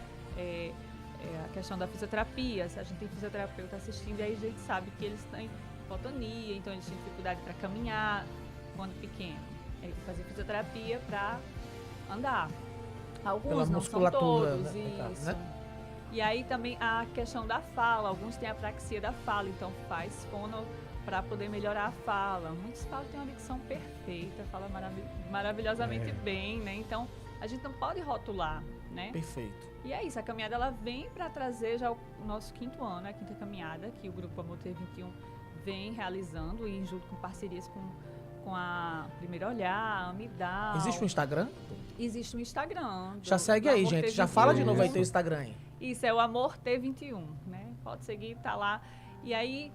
a questão da fisioterapia. Se a gente tem fisioterapeuta assistindo, aí a gente sabe que eles têm hipotonia, então eles têm dificuldade para caminhar quando pequeno. Aí tem que fazer fisioterapia para andar. Alguns Pela não musculatura, são todos, né? isso. Né? E aí também a questão da fala. Alguns têm apraxia da fala, então faz fono para poder melhorar a fala. Muitos falam que têm uma dicção perfeita, fala maravilhosamente bem, né? Então, a gente não pode rotular, né? Perfeito. E é isso, a caminhada ela vem para trazer já o nosso 5º ano, a 5ª caminhada, que o Grupo Amor T21 vem realizando e junto com parcerias com a Primeiro Olhar, a Amidal. Existe um Instagram? Existe um Instagram. Já segue aí, gente. Já fala de novo aí teu Instagram aí. Isso, é o Amor T21, né? Pode seguir, tá lá. E aí,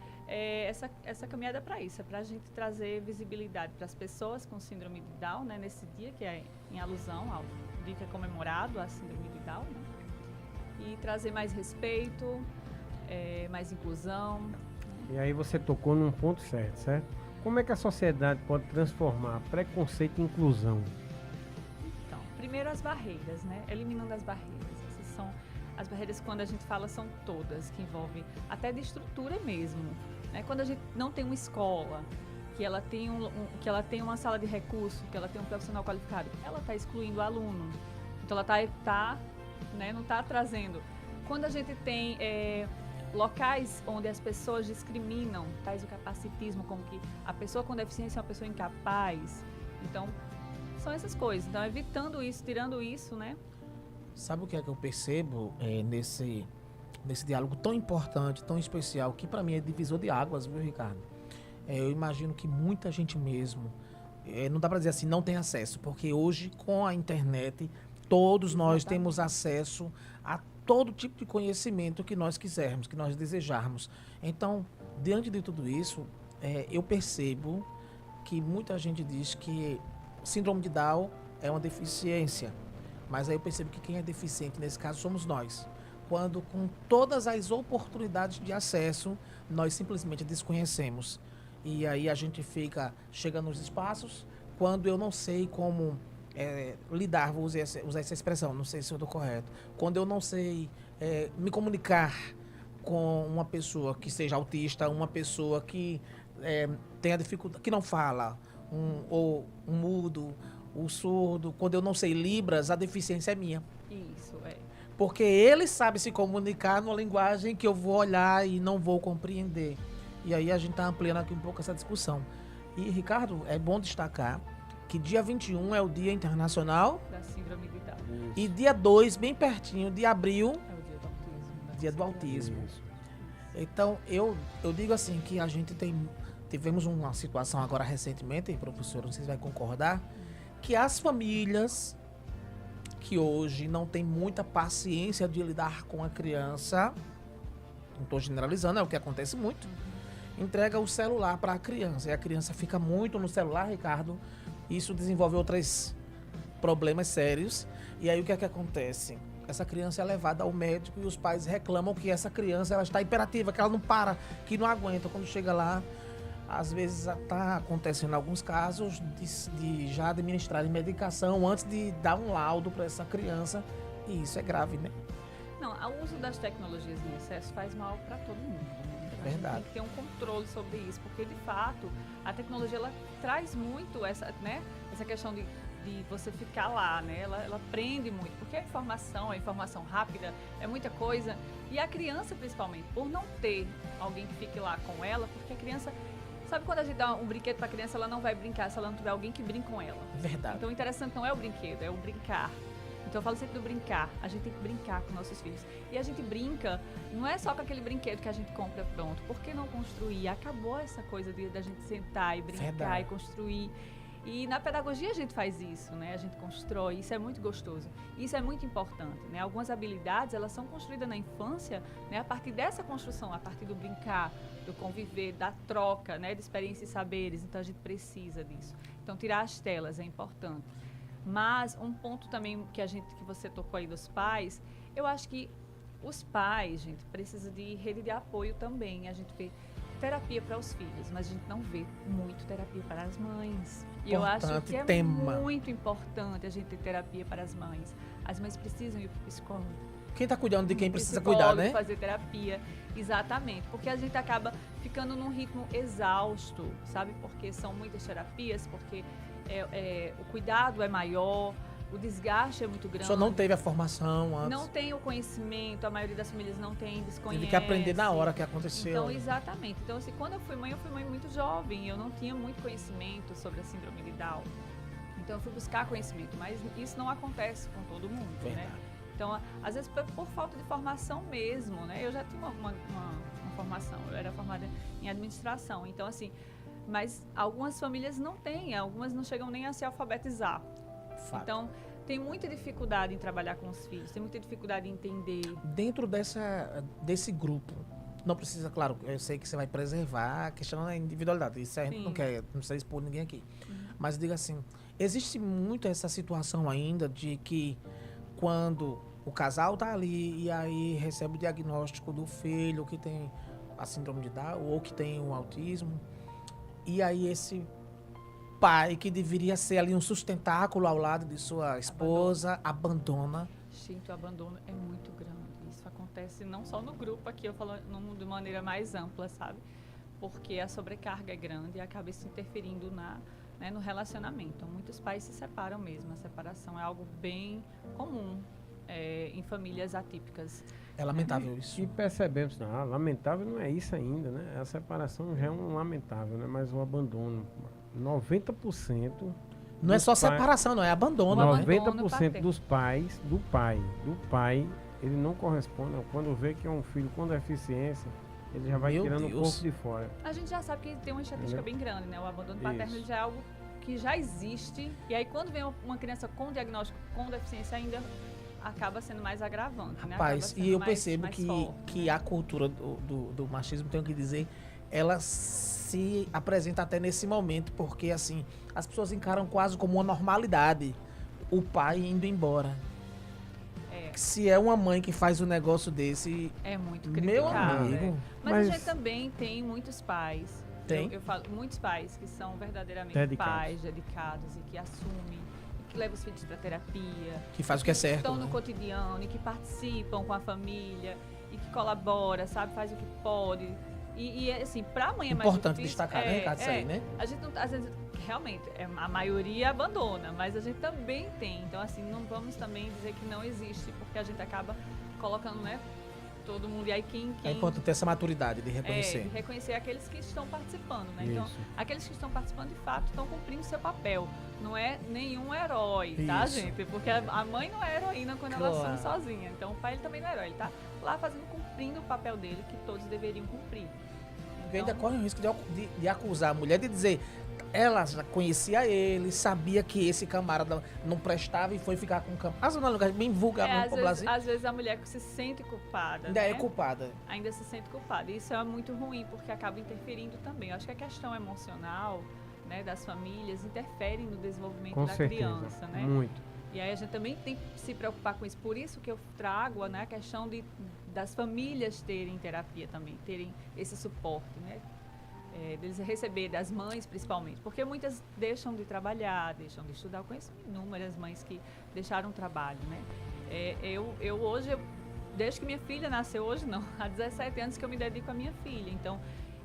essa caminhada é para isso, é para a gente trazer visibilidade para as pessoas com síndrome de Down, né? Nesse dia, que é em alusão ao dia que é comemorado a síndrome de Down, né? E trazer mais respeito, mais inclusão. E aí você tocou num ponto certo? Como é que a sociedade pode transformar preconceito em inclusão? Então, primeiro as barreiras, né? Eliminando as barreiras. Essas são as barreiras que, quando a gente fala, são todas, que envolvem até de estrutura mesmo, né? Quando a gente não tem uma escola, que ela tem que ela tem uma sala de recurso, que ela tem um profissional qualificado, ela está excluindo o aluno. Então ela né, não está trazendo. Quando a gente tem locais onde as pessoas discriminam, tais o capacitismo, como que a pessoa com deficiência é uma pessoa incapaz. Então, são essas coisas. Então, evitando isso, tirando isso, né? Sabe o que é que eu percebo nesse diálogo tão importante, tão especial, que para mim é divisor de águas, viu, Ricardo? Eu imagino que muita gente mesmo, não dá para dizer assim, não tem acesso, porque hoje, com a internet, todos nós temos acesso a todo tipo de conhecimento que nós quisermos, que nós desejarmos. Então, diante de tudo isso, eu percebo que muita gente diz que síndrome de Down é uma deficiência. Mas aí eu percebo que quem é deficiente, nesse caso, somos nós. Quando, com todas as oportunidades de acesso, nós simplesmente desconhecemos. E aí a gente chega nos espaços, quando eu não sei como lidar, vou usar essa expressão, não sei se eu estou correto. Quando eu não sei me comunicar com uma pessoa que seja autista, uma pessoa que tenha dificuldade, que não fala, ou um mudo, o surdo, quando eu não sei Libras, a deficiência é minha. Isso, Porque ele sabe se comunicar numa linguagem que eu vou olhar e não vou compreender. E aí a gente está ampliando aqui um pouco essa discussão. E, Ricardo, é bom destacar que dia 21 é o Dia Internacional da Síndrome de Down. e dia 2, bem pertinho, de abril, É o dia do autismo. dia do autismo. Isso. Então, eu digo assim que a gente tivemos uma situação agora recentemente, professor, não sei se vai concordar, que as famílias que hoje não têm muita paciência de lidar com a criança, não estou generalizando, é o que acontece muito, entrega o celular para a criança, e a criança fica muito no celular, Ricardo, isso desenvolve outros problemas sérios, e aí o que é que acontece? Essa criança é levada ao médico e os pais reclamam que essa criança ela está hiperativa, que ela não para, que não aguenta. Quando chega lá, às vezes está acontecendo alguns casos de já administrarem medicação antes de dar um laudo para essa criança, e isso é grave, né? Não, o uso das tecnologias em excesso faz mal para todo mundo. Né? A gente tem que ter um controle sobre isso, porque de fato a tecnologia ela traz muito essa questão de você ficar lá, né? Ela prende muito, porque a informação rápida, é muita coisa. E a criança, principalmente, por não ter alguém que fique lá com ela, porque a criança... Sabe quando a gente dá um brinquedo para a criança, ela não vai brincar se ela não tiver alguém que brinque com ela. Verdade. Então o interessante não é o brinquedo, é o brincar. Então eu falo sempre do brincar. A gente tem que brincar com nossos filhos. E a gente brinca, não é só com aquele brinquedo que a gente compra pronto. Por que não construir? Acabou essa coisa da gente sentar e brincar e construir. E na pedagogia a gente faz isso, né? A gente constrói, isso é muito gostoso. Isso é muito importante, né? Algumas habilidades, elas são construídas na infância, né? A partir dessa construção, a partir do brincar, do conviver, da troca, né? De experiências e saberes. Então a gente precisa disso. Então tirar as telas é importante. Mas um ponto também que você tocou aí dos pais, eu acho que os pais, gente, precisam de rede de apoio também. A gente vê terapia para os filhos, mas a gente não vê muito terapia para as mães. E eu acho que é muito importante a gente ter terapia para as mães. As mães precisam ir para o psicólogo. Quem está cuidando de quem precisa cuidar, né? Fazer terapia, exatamente. Porque a gente acaba ficando num ritmo exausto, sabe? Porque são muitas terapias, porque o cuidado é maior, o desgaste é muito grande. O senhor não teve a formação antes? Não tem o conhecimento, a maioria das famílias não tem, desconhece. Teve que aprender na hora que aconteceu. Então, exatamente. Então, assim, quando eu fui mãe muito jovem, eu não tinha muito conhecimento sobre a síndrome de Down. Então, eu fui buscar conhecimento, mas isso não acontece com todo mundo, né? Então, às vezes, por falta de formação mesmo, né? Eu já tinha uma formação, eu era formada em administração. Então, assim, mas algumas famílias não têm, algumas não chegam nem a se alfabetizar. Fato. Então, tem muita dificuldade em trabalhar com os filhos, tem muita dificuldade em entender. Dentro desse grupo, não precisa, claro, eu sei que você vai preservar a questão da individualidade, isso a gente não precisa expor ninguém aqui. Mas diga assim, existe muito essa situação ainda de que quando o casal tá ali e aí recebe o diagnóstico do filho que tem a síndrome de Down ou que tem o autismo, e aí esse pai que deveria ser ali um sustentáculo ao lado de sua esposa abandona. Gente, o abandono é muito grande. Isso acontece não só no grupo aqui, eu falo de maneira mais ampla, sabe? Porque a sobrecarga é grande e acaba se interferindo no relacionamento. Então, muitos pais se separam mesmo. A separação é algo bem comum em famílias atípicas. É lamentável isso. E percebemos, lamentável não é isso ainda, né? A separação já é um lamentável, né? Mas o abandono, 90%... Não é só separação, não, é abandono. 90% dos pais, do pai, ele não corresponde. Quando vê que é um filho com deficiência, ele já vai tirando o corpo de fora. A gente já sabe que tem uma estatística bem grande, né? O abandono paterno já é algo que já existe. E aí, quando vem uma criança com diagnóstico com deficiência, ainda acaba sendo mais agravante, né? Rapaz, e eu percebo que a cultura do machismo, tenho que dizer, ela se apresenta até nesse momento, porque assim, as pessoas encaram quase como uma normalidade o pai indo embora. Se é uma mãe que faz um negócio desse, é muito criticado. Meu amigo. Mas a gente também tem muitos pais. Tem? Eu falo, muitos pais que são verdadeiramente pais dedicados e que assumem, e que levam os filhos para terapia. Que faz o que é certo. Que estão no cotidiano e que participam com a família e que colabora, sabe? Faz o que pode. E assim, pra mãe é mais importante difícil. Destacar, né, Ricardo, isso aí, né? A gente não, às vezes, realmente, a maioria abandona, mas a gente também tem. Então, assim, não vamos também dizer que não existe, porque a gente acaba colocando, né, todo mundo. E aí quem é importante ter essa maturidade de reconhecer. De reconhecer aqueles que estão participando, né? Então, aqueles que estão participando, de fato, estão cumprindo seu papel. Não é nenhum herói, tá, gente? Porque a mãe não é heroína quando ela assume sozinha. Então, o pai ele também não é herói. Ele tá lá cumprindo o papel dele, que todos deveriam cumprir. Então, ainda corre o risco de acusar a mulher, de dizer, ela já conhecia ele, sabia que esse camarada não prestava e foi ficar com o camarada. Não é um lugar bem vulgar, às vezes a mulher se sente culpada. Ainda é culpada. Ainda se sente culpada. E isso é muito ruim, porque acaba interferindo também. Eu acho que a questão emocional, né, das famílias interfere no desenvolvimento da criança, né? Muito. E aí a gente também tem que se preocupar com isso. Por isso que eu trago, né, a questão das famílias terem terapia também, terem esse suporte, né? Deles receber, das mães principalmente. Porque muitas deixam de trabalhar, deixam de estudar. Eu conheço inúmeras mães que deixaram o trabalho, né? Eu hoje, desde que minha filha nasceu, hoje não, há 17 anos que eu me dedico à minha filha. Então,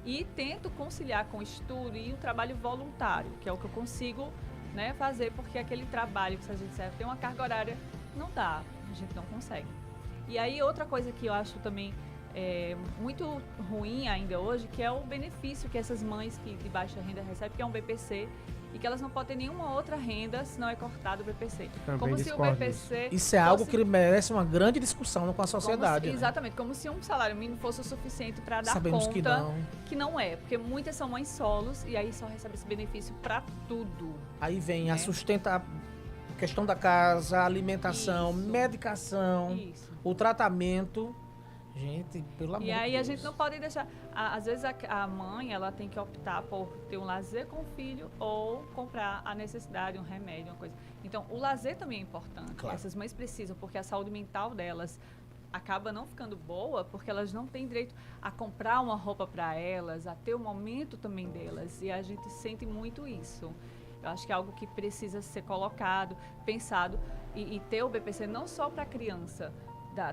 e tento conciliar com o estudo e o trabalho voluntário, que é o que eu consigo, né, fazer, porque aquele trabalho que a gente serve tem uma carga horária, não dá, a gente não consegue. E aí outra coisa que eu acho também muito ruim ainda hoje, que é o benefício que essas mães de baixa renda recebem, que é um BPC, e que elas não podem ter nenhuma outra renda se não é cortado o BPC. Também Como se o discordo BPC... Isso é algo fosse- que merece uma grande discussão com a como sociedade. se- né? Exatamente, como se um salário mínimo fosse o suficiente para dar Sabemos conta, que não. não é, porque muitas são mães solos e aí só recebe esse benefício para tudo. Aí vem né? a questão da casa, a alimentação, Isso. medicação, Isso. o tratamento. Gente, pelo amor E aí de a Deus. gente não pode deixar. Às vezes a mãe ela tem que optar por ter um lazer com o filho ou comprar a necessidade, um remédio, uma coisa. Então o lazer também é importante. Claro. Essas mães precisam, porque a saúde mental delas acaba não ficando boa, porque elas não têm direito a comprar uma roupa para elas, a ter o momento também delas. E a gente sente muito isso. Eu acho que é algo que precisa ser colocado, pensado e ter o BPC não só para a criança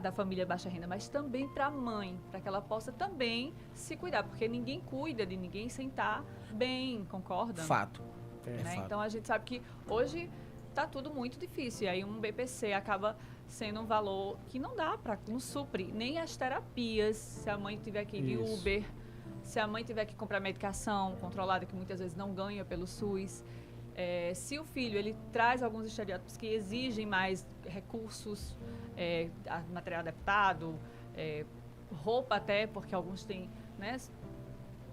da família baixa renda, mas também para a mãe, para que ela possa também se cuidar, porque ninguém cuida de ninguém sem estar bem, concorda? Fato. Né? fato. Então a gente sabe que hoje está tudo muito difícil, e aí um BPC acaba sendo um valor que não dá para, não supre nem as terapias, se a mãe tiver que ir de Isso. Uber, se a mãe tiver que comprar medicação controlada, que muitas vezes não ganha pelo SUS. Se o filho ele traz alguns estereótipos que exigem mais recursos, material adaptado, roupa até, porque alguns têm, né,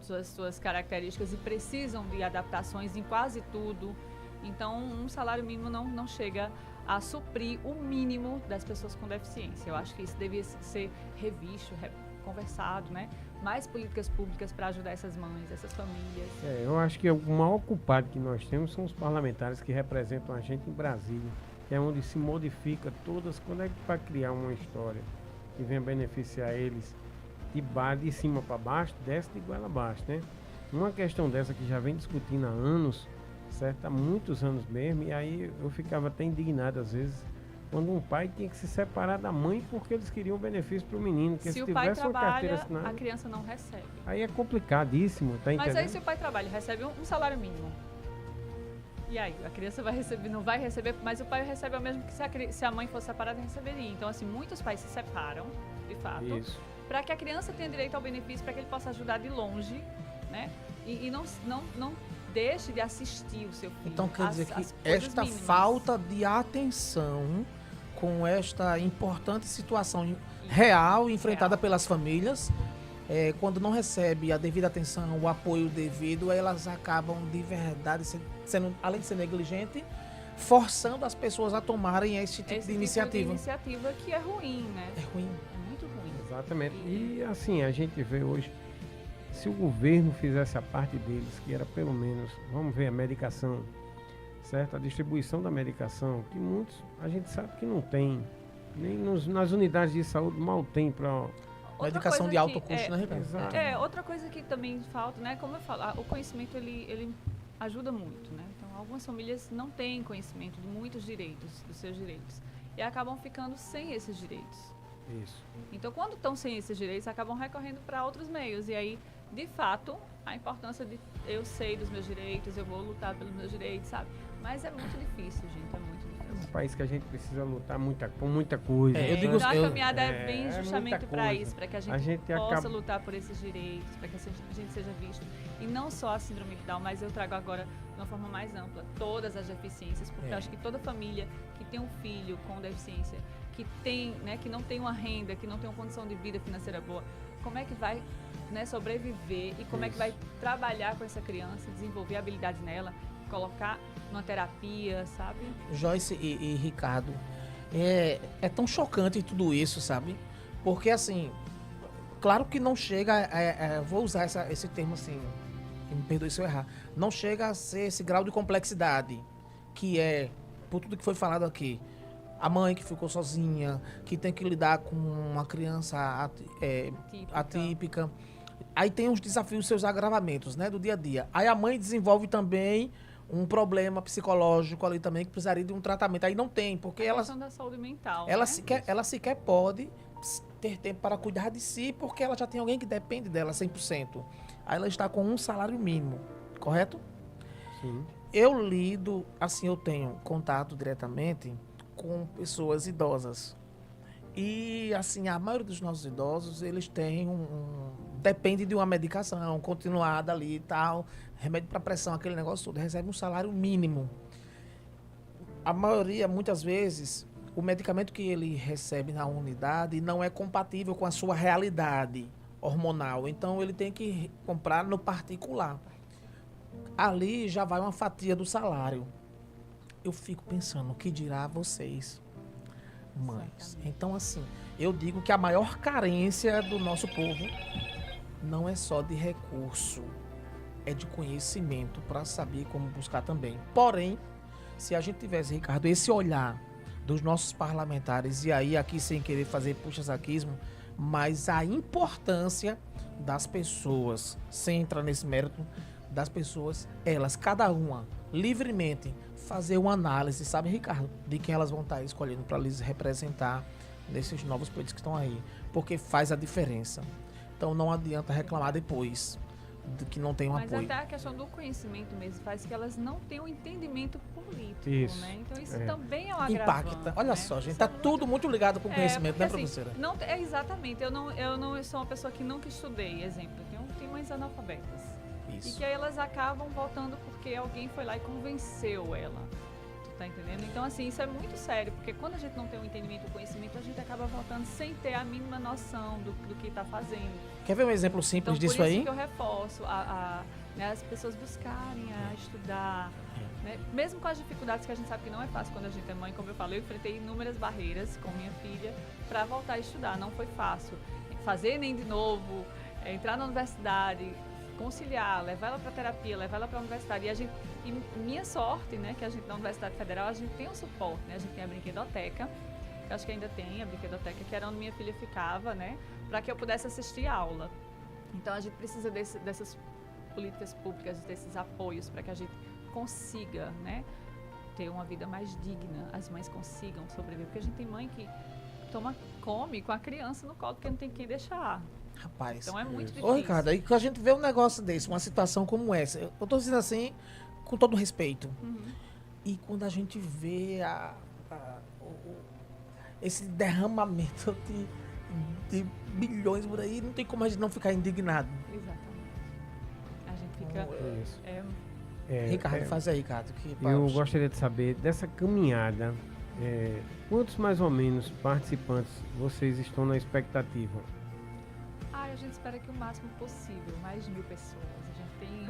suas características e precisam de adaptações em quase tudo. Então, um salário mínimo não chega a suprir o mínimo das pessoas com deficiência. Eu acho que isso devia ser revisto, conversado, né? Mais políticas públicas para ajudar essas mães, essas famílias. Eu acho que o maior culpado que nós temos são os parlamentares que representam a gente em Brasília, que é onde se modifica todas, quando é para criar uma história que venha beneficiar eles de cima para baixo, desce de goela abaixo, né? Uma questão dessa que já vem discutindo há anos, certo? Há muitos anos mesmo, e aí eu ficava até indignado às vezes, quando um pai tinha que se separar da mãe porque eles queriam benefício para o menino, porque Se se o pai tivesse uma carteira trabalha, assinada, a criança não recebe. aí é complicadíssimo, tá entendendo? Mas aí se o pai trabalha e recebe um salário mínimo, e aí a criança vai receber, não vai receber, mas o pai recebe o mesmo que se a mãe fosse separada, receberia. Então assim, muitos pais se separam, de fato, Isso. para que a criança tenha direito ao benefício, para que ele possa ajudar de longe, né? E não deixe de assistir o seu filho. Então quer dizer que as coisas esta mínimas. falta de atenção com esta importante situação real enfrentada Real. pelas famílias, quando não recebe a devida atenção, o apoio devido, elas acabam de verdade sendo, além de ser negligente, forçando as pessoas a tomarem esse tipo Esse de iniciativa. iniciativa que é ruim, né? É ruim. É muito ruim. Exatamente. E assim, a gente vê hoje, se o governo fizesse a parte deles, que era pelo menos, vamos ver, a medicação, certo? A distribuição da medicação, que muitos, a gente sabe que não tem, nem nas unidades de saúde mal tem para... Outra Medicação coisa de alto que custo, né, Ricardo? Exato. outra coisa que também falta, né? Como eu falo, o conhecimento ele ajuda muito, né? Então, algumas famílias não têm conhecimento de muitos direitos, dos seus direitos, e acabam ficando sem esses direitos. Isso. Então, quando estão sem esses direitos, acabam recorrendo para outros meios. E aí, de fato, a importância de eu sei dos meus direitos, eu vou lutar pelos meus direitos, sabe? Mas é muito difícil, gente, é muito É um difícil. país que a gente precisa lutar por muita coisa. Eu digo- Então, a eu- caminhada vem muita justamente para coisa. isso, para que a A gente, gente possa acaba- lutar por esses direitos, para que a gente seja visto. E não só a síndrome de Down, mas eu trago agora de uma forma mais ampla todas as deficiências, porque eu acho que toda família que tem um filho com deficiência, que tem, né, que não tem uma renda, que não tem uma condição de vida financeira boa, como é que vai, né, sobreviver e como é que vai trabalhar com essa criança, desenvolver habilidades nela, colocar numa terapia, sabe? Joyce e Ricardo, é tão chocante tudo isso, sabe? Porque, assim, claro que não chega, vou usar esse termo assim, me perdoe se eu errar, não chega a ser esse grau de complexidade, que é, por tudo que foi falado aqui, a mãe que ficou sozinha, que tem que lidar com uma criança atípica. Aí tem os desafios, seus agravamentos, né, do dia a dia. Aí a mãe desenvolve também um problema psicológico ali também, que precisaria de um tratamento. Aí não tem, porque A ela, questão da saúde mental, ela, né? ela sequer pode ter tempo para cuidar de si, porque ela já tem alguém que depende dela 100%. Aí ela está com um salário mínimo, correto? Sim. Eu lido, assim, eu tenho contato diretamente com pessoas idosas. E, assim, a maioria dos nossos idosos, eles têm depende de uma medicação continuada ali e tal, remédio para pressão, aquele negócio todo, recebe um salário mínimo. A maioria, muitas vezes, o medicamento que ele recebe na unidade não é compatível com a sua realidade hormonal. Então, ele tem que comprar no particular. Ali já vai uma fatia do salário. Eu fico pensando, o que dirá vocês, mães? Então, assim, eu digo que a maior carência do nosso povo não é só de recurso, é de conhecimento para saber como buscar também. Porém, se a gente tivesse, Ricardo, esse olhar dos nossos parlamentares, e aí aqui sem querer fazer puxa-saquismo, mas a importância das pessoas, sem entrar nesse mérito, das pessoas, elas, cada uma, livremente, fazer uma análise, sabe, Ricardo, de quem elas vão estar escolhendo para lhes representar nesses novos políticos que estão aí, porque faz a diferença. Então não adianta reclamar depois de que não tem um Mas apoio. até a questão do conhecimento mesmo faz que elas não tenham um entendimento político, Isso. né? Então isso também é um agravante. Impacta. Olha né? só, gente, Isso tá é muito- tudo muito ligado com conhecimento, porque, né, professora? Assim, não, exatamente. Eu não sou uma pessoa que nunca estudei, exemplo. Tenho mães analfabetas. E Isso. que aí elas acabam votando porque alguém foi lá e convenceu ela. Tu tá entendendo? Então, assim, isso é muito sério, porque quando a gente não tem um entendimento e conhecimento, a gente acaba votando sem ter a mínima noção do que tá fazendo. Quer ver um exemplo Então, simples por disso isso aí? que eu reforço né, as pessoas buscarem a estudar. Né? Mesmo com as dificuldades que a gente sabe que não é fácil quando a gente é mãe, como eu falei, eu enfrentei inúmeras barreiras com minha filha para voltar a estudar. Não foi fácil. Fazer ENEM de novo, entrar na universidade, conciliar, levar ela para terapia, levar ela para a universidade. E minha sorte, né, que a gente na Universidade Federal, a gente tem um suporte, né? A gente tem a brinquedoteca, eu acho que ainda tem a brinquedoteca, que era onde minha filha ficava, né, para que eu pudesse assistir aula. Então a gente precisa dessas políticas públicas, desses apoios para que a gente consiga, né, ter uma vida mais digna, as mães consigam sobreviver, porque a gente tem mãe que come com a criança no colo porque não tem quem deixar. Rapaz. Então é muito Isso. difícil. Ô, Ricardo, aí que a gente vê um negócio desse, uma situação como essa, eu tô dizendo assim, com todo respeito. Uhum. E quando a gente vê esse derramamento de bilhões por aí, não tem como a gente não ficar indignado. Exatamente. A gente fica. Isso. Ricardo, faz aí, Ricardo. Eu gostaria de saber dessa caminhada, quantos mais ou menos participantes vocês estão na expectativa? A gente espera que o máximo possível, mais de 1.000 pessoas. A gente tem.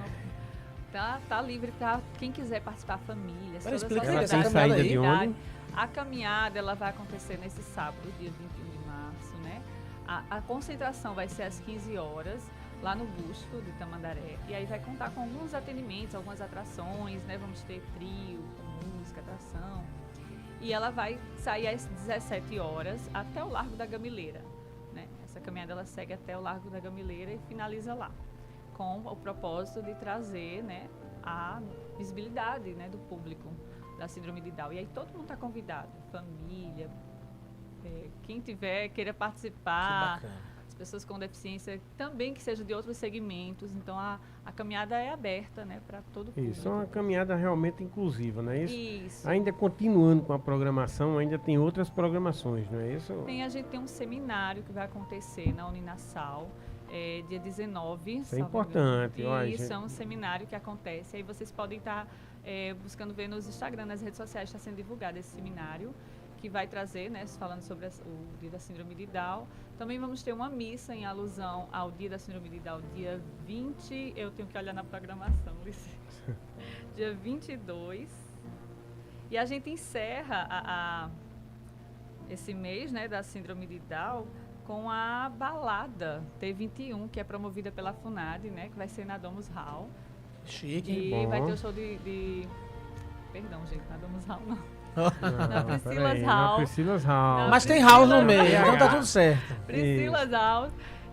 Tá livre para quem quiser participar, famílias, Mas toda a explica Ela essa tem sociedade. saída aí. de onde? A caminhada ela vai acontecer nesse sábado, dia 21 de março, né? A concentração vai ser às 15 horas, lá no Busto de Tamandaré. E aí vai contar com alguns atendimentos, algumas atrações, né? Vamos ter trio, com música, atração. E ela vai sair às 17 horas até o Largo da Gamileira, né? Essa caminhada ela segue até o Largo da Gamileira e finaliza lá, com o propósito de trazer, né, a visibilidade, né, do público da síndrome de Down. E aí todo mundo está convidado, família, quem tiver, queira participar, as pessoas com deficiência, também que seja de outros segmentos. Então a caminhada é aberta, né, para todo o público. Isso, é uma caminhada realmente inclusiva, não é isso? Isso. Ainda continuando com a programação, ainda tem outras programações, não é isso? A gente tem um seminário que vai acontecer na Uninasal, dia 19. Isso é importante. Ó, Isso, gente. é um seminário que acontece. Aí vocês podem estar buscando ver nos Instagram, nas redes sociais, está sendo divulgado esse seminário, que vai trazer, né, falando sobre o Dia da Síndrome de Down. Também vamos ter uma missa em alusão ao Dia da Síndrome de Down, dia 20, eu tenho que olhar na programação, licença. Dia 22. E a gente encerra esse mês, né, da Síndrome de Down com a balada T21, que é promovida pela FUNAD, né, que vai ser na Domus Hall. Chique. E bom. vai ter o show de... Perdão, gente, na Domus Hall não. Na Priscila's House. Priscila's House. Mas tem house no Priscila- meio, então tá tudo certo. Priscila's House.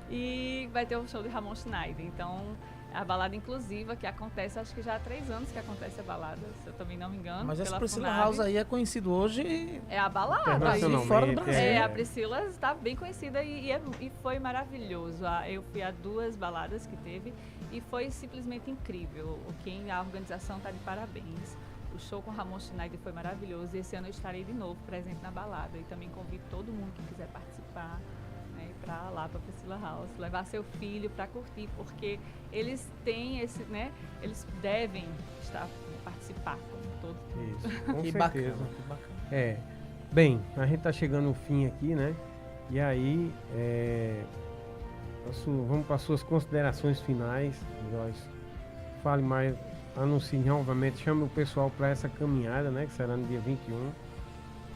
E vai ter o show de Ramon Schneider. Então, a balada inclusiva, que acontece, acho que já há 3 anos que acontece a balada, se eu também não me engano. Mas essa pela Priscila FUNAD. House aí é conhecido hoje É a balada. Internacionalmente, fora do Brasil. A Priscila está bem conhecida e foi maravilhoso. Eu fui a 2 baladas que teve e foi simplesmente incrível. A organização está de parabéns. O show com Ramon Schneider foi maravilhoso e esse ano eu estarei de novo presente na balada. E também convido todo mundo que quiser participar, né, para lá para Priscila House, levar seu filho para curtir, porque eles têm esse, né? Eles devem participar como todos. Isso, com Que certeza. bacana, que bacana. É. Bem, a gente tá chegando no fim aqui, né? E aí, vamos para as suas considerações finais, Joyce. Fale mais, anuncie novamente, chame o pessoal para essa caminhada, né? Que será no dia 21.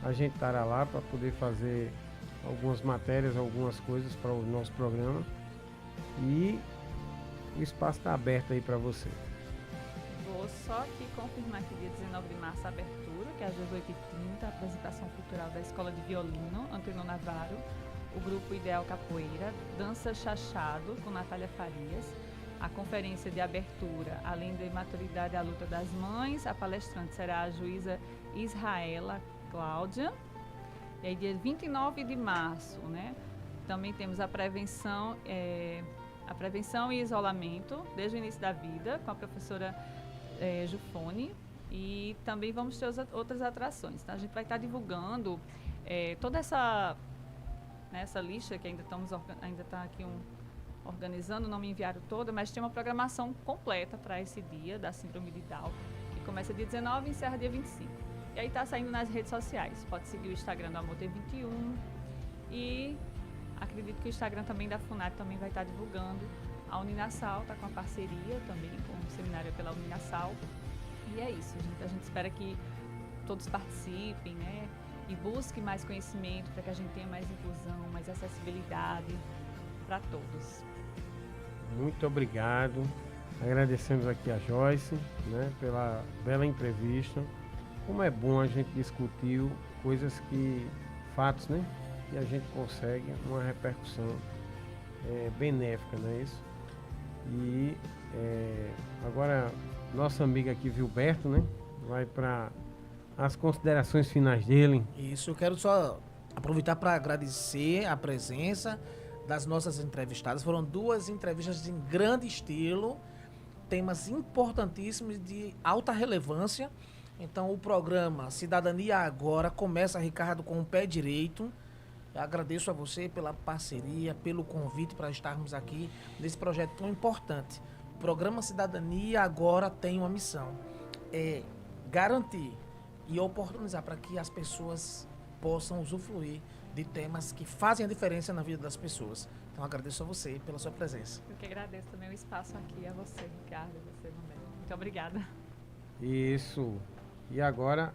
A gente estará lá para poder fazer algumas matérias, algumas coisas para o nosso programa. E o espaço está aberto aí para você. Vou só aqui confirmar que dia 19 de março a abertura, que é às 18h30, a apresentação cultural da Escola de Violino, Antenor Navarro, o grupo Ideal Capoeira, Dança Chachado, com Natália Farias, a conferência de abertura, além da maturidade à luta das mães, a palestrante será a juíza Israela Cláudia. E aí, dia 29 de março, né? Também temos a prevenção e isolamento desde o início da vida, com a professora Jufone. E também vamos ter outras atrações. Tá? A gente vai estar divulgando toda essa lista que ainda está aqui organizando, não me enviaram toda, mas tem uma programação completa para esse dia da Síndrome de Down, que começa dia 19 e encerra dia 25. E aí está saindo nas redes sociais. Pode seguir o Instagram do Amor T21 e acredito que o Instagram também da FUNAP também vai estar divulgando. A Uninasal está com a parceria também com o seminário pela Uninasal. E é isso, gente. A gente espera que todos participem, né? E busquem mais conhecimento para que a gente tenha mais inclusão, mais acessibilidade para todos. Muito obrigado. Agradecemos aqui a Joyce, né, pela bela entrevista. Como é bom a gente discutir coisas fatos, né? E a gente consegue uma repercussão benéfica, não é isso? E agora, nossa amiga aqui, Vilberto, né? Vai para as considerações finais dele. Isso, eu quero só aproveitar para agradecer a presença das nossas entrevistadas. Foram 2 entrevistas em grande estilo, temas importantíssimos de alta relevância. Então, o programa Cidadania Agora começa, Ricardo, com o pé direito. Eu agradeço a você pela parceria, pelo convite para estarmos aqui nesse projeto tão importante. O programa Cidadania Agora tem uma missão, é garantir e oportunizar para que as pessoas possam usufruir de temas que fazem a diferença na vida das pessoas. Então, agradeço a você pela sua presença. Eu que agradeço também o espaço aqui, a você, Ricardo, a você também. Muito obrigada. Isso. E agora,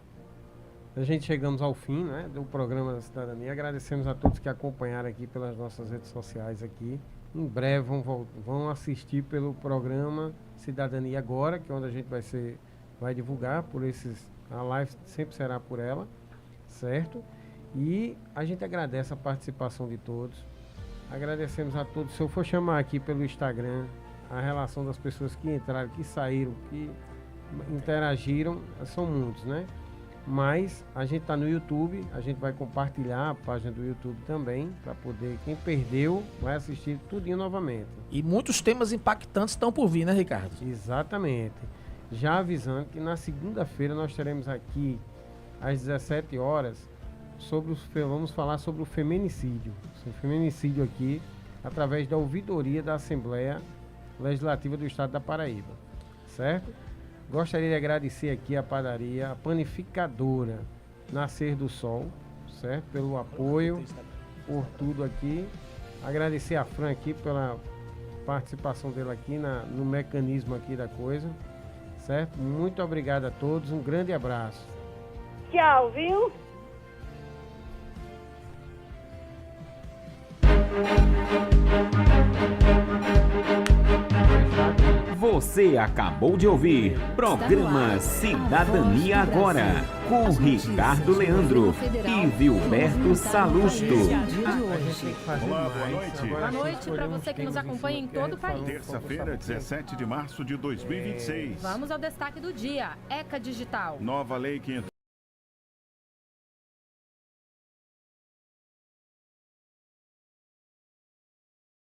a gente chegamos ao fim, né, do programa da Cidadania. Agradecemos a todos que acompanharam aqui pelas nossas redes sociais aqui. Em breve vão assistir pelo programa Cidadania Agora, que é onde a gente vai divulgar por a live sempre será por ela, certo? E a gente agradece a participação de todos. Agradecemos a todos. Se eu for chamar aqui pelo Instagram, a relação das pessoas que entraram, que saíram, que interagiram, são muitos, né? Mas a gente está no YouTube, a gente vai compartilhar a página do YouTube também, para poder, quem perdeu, vai assistir tudinho novamente. E muitos temas impactantes estão por vir, né, Ricardo? Exatamente. Já avisando que na segunda-feira nós teremos aqui, às 17 horas, vamos falar sobre o feminicídio. O feminicídio aqui, através da ouvidoria da Assembleia Legislativa do Estado da Paraíba. Certo? Gostaria de agradecer aqui a padaria, a panificadora Nascer do Sol, certo? Pelo apoio, por tudo aqui. Agradecer a Fran aqui pela participação dele aqui no mecanismo aqui da coisa, certo? Muito obrigado a todos, um grande abraço. Tchau, viu? Você acabou de ouvir programa Cidadania Agora, com Ricardo Leandro e Vilberto Salusto. Olá, boa noite. Boa noite para você que nos acompanha em todo o país. Terça-feira, 17 de março de 2026. Vamos ao destaque do dia. ECA Digital. Nova lei que entrou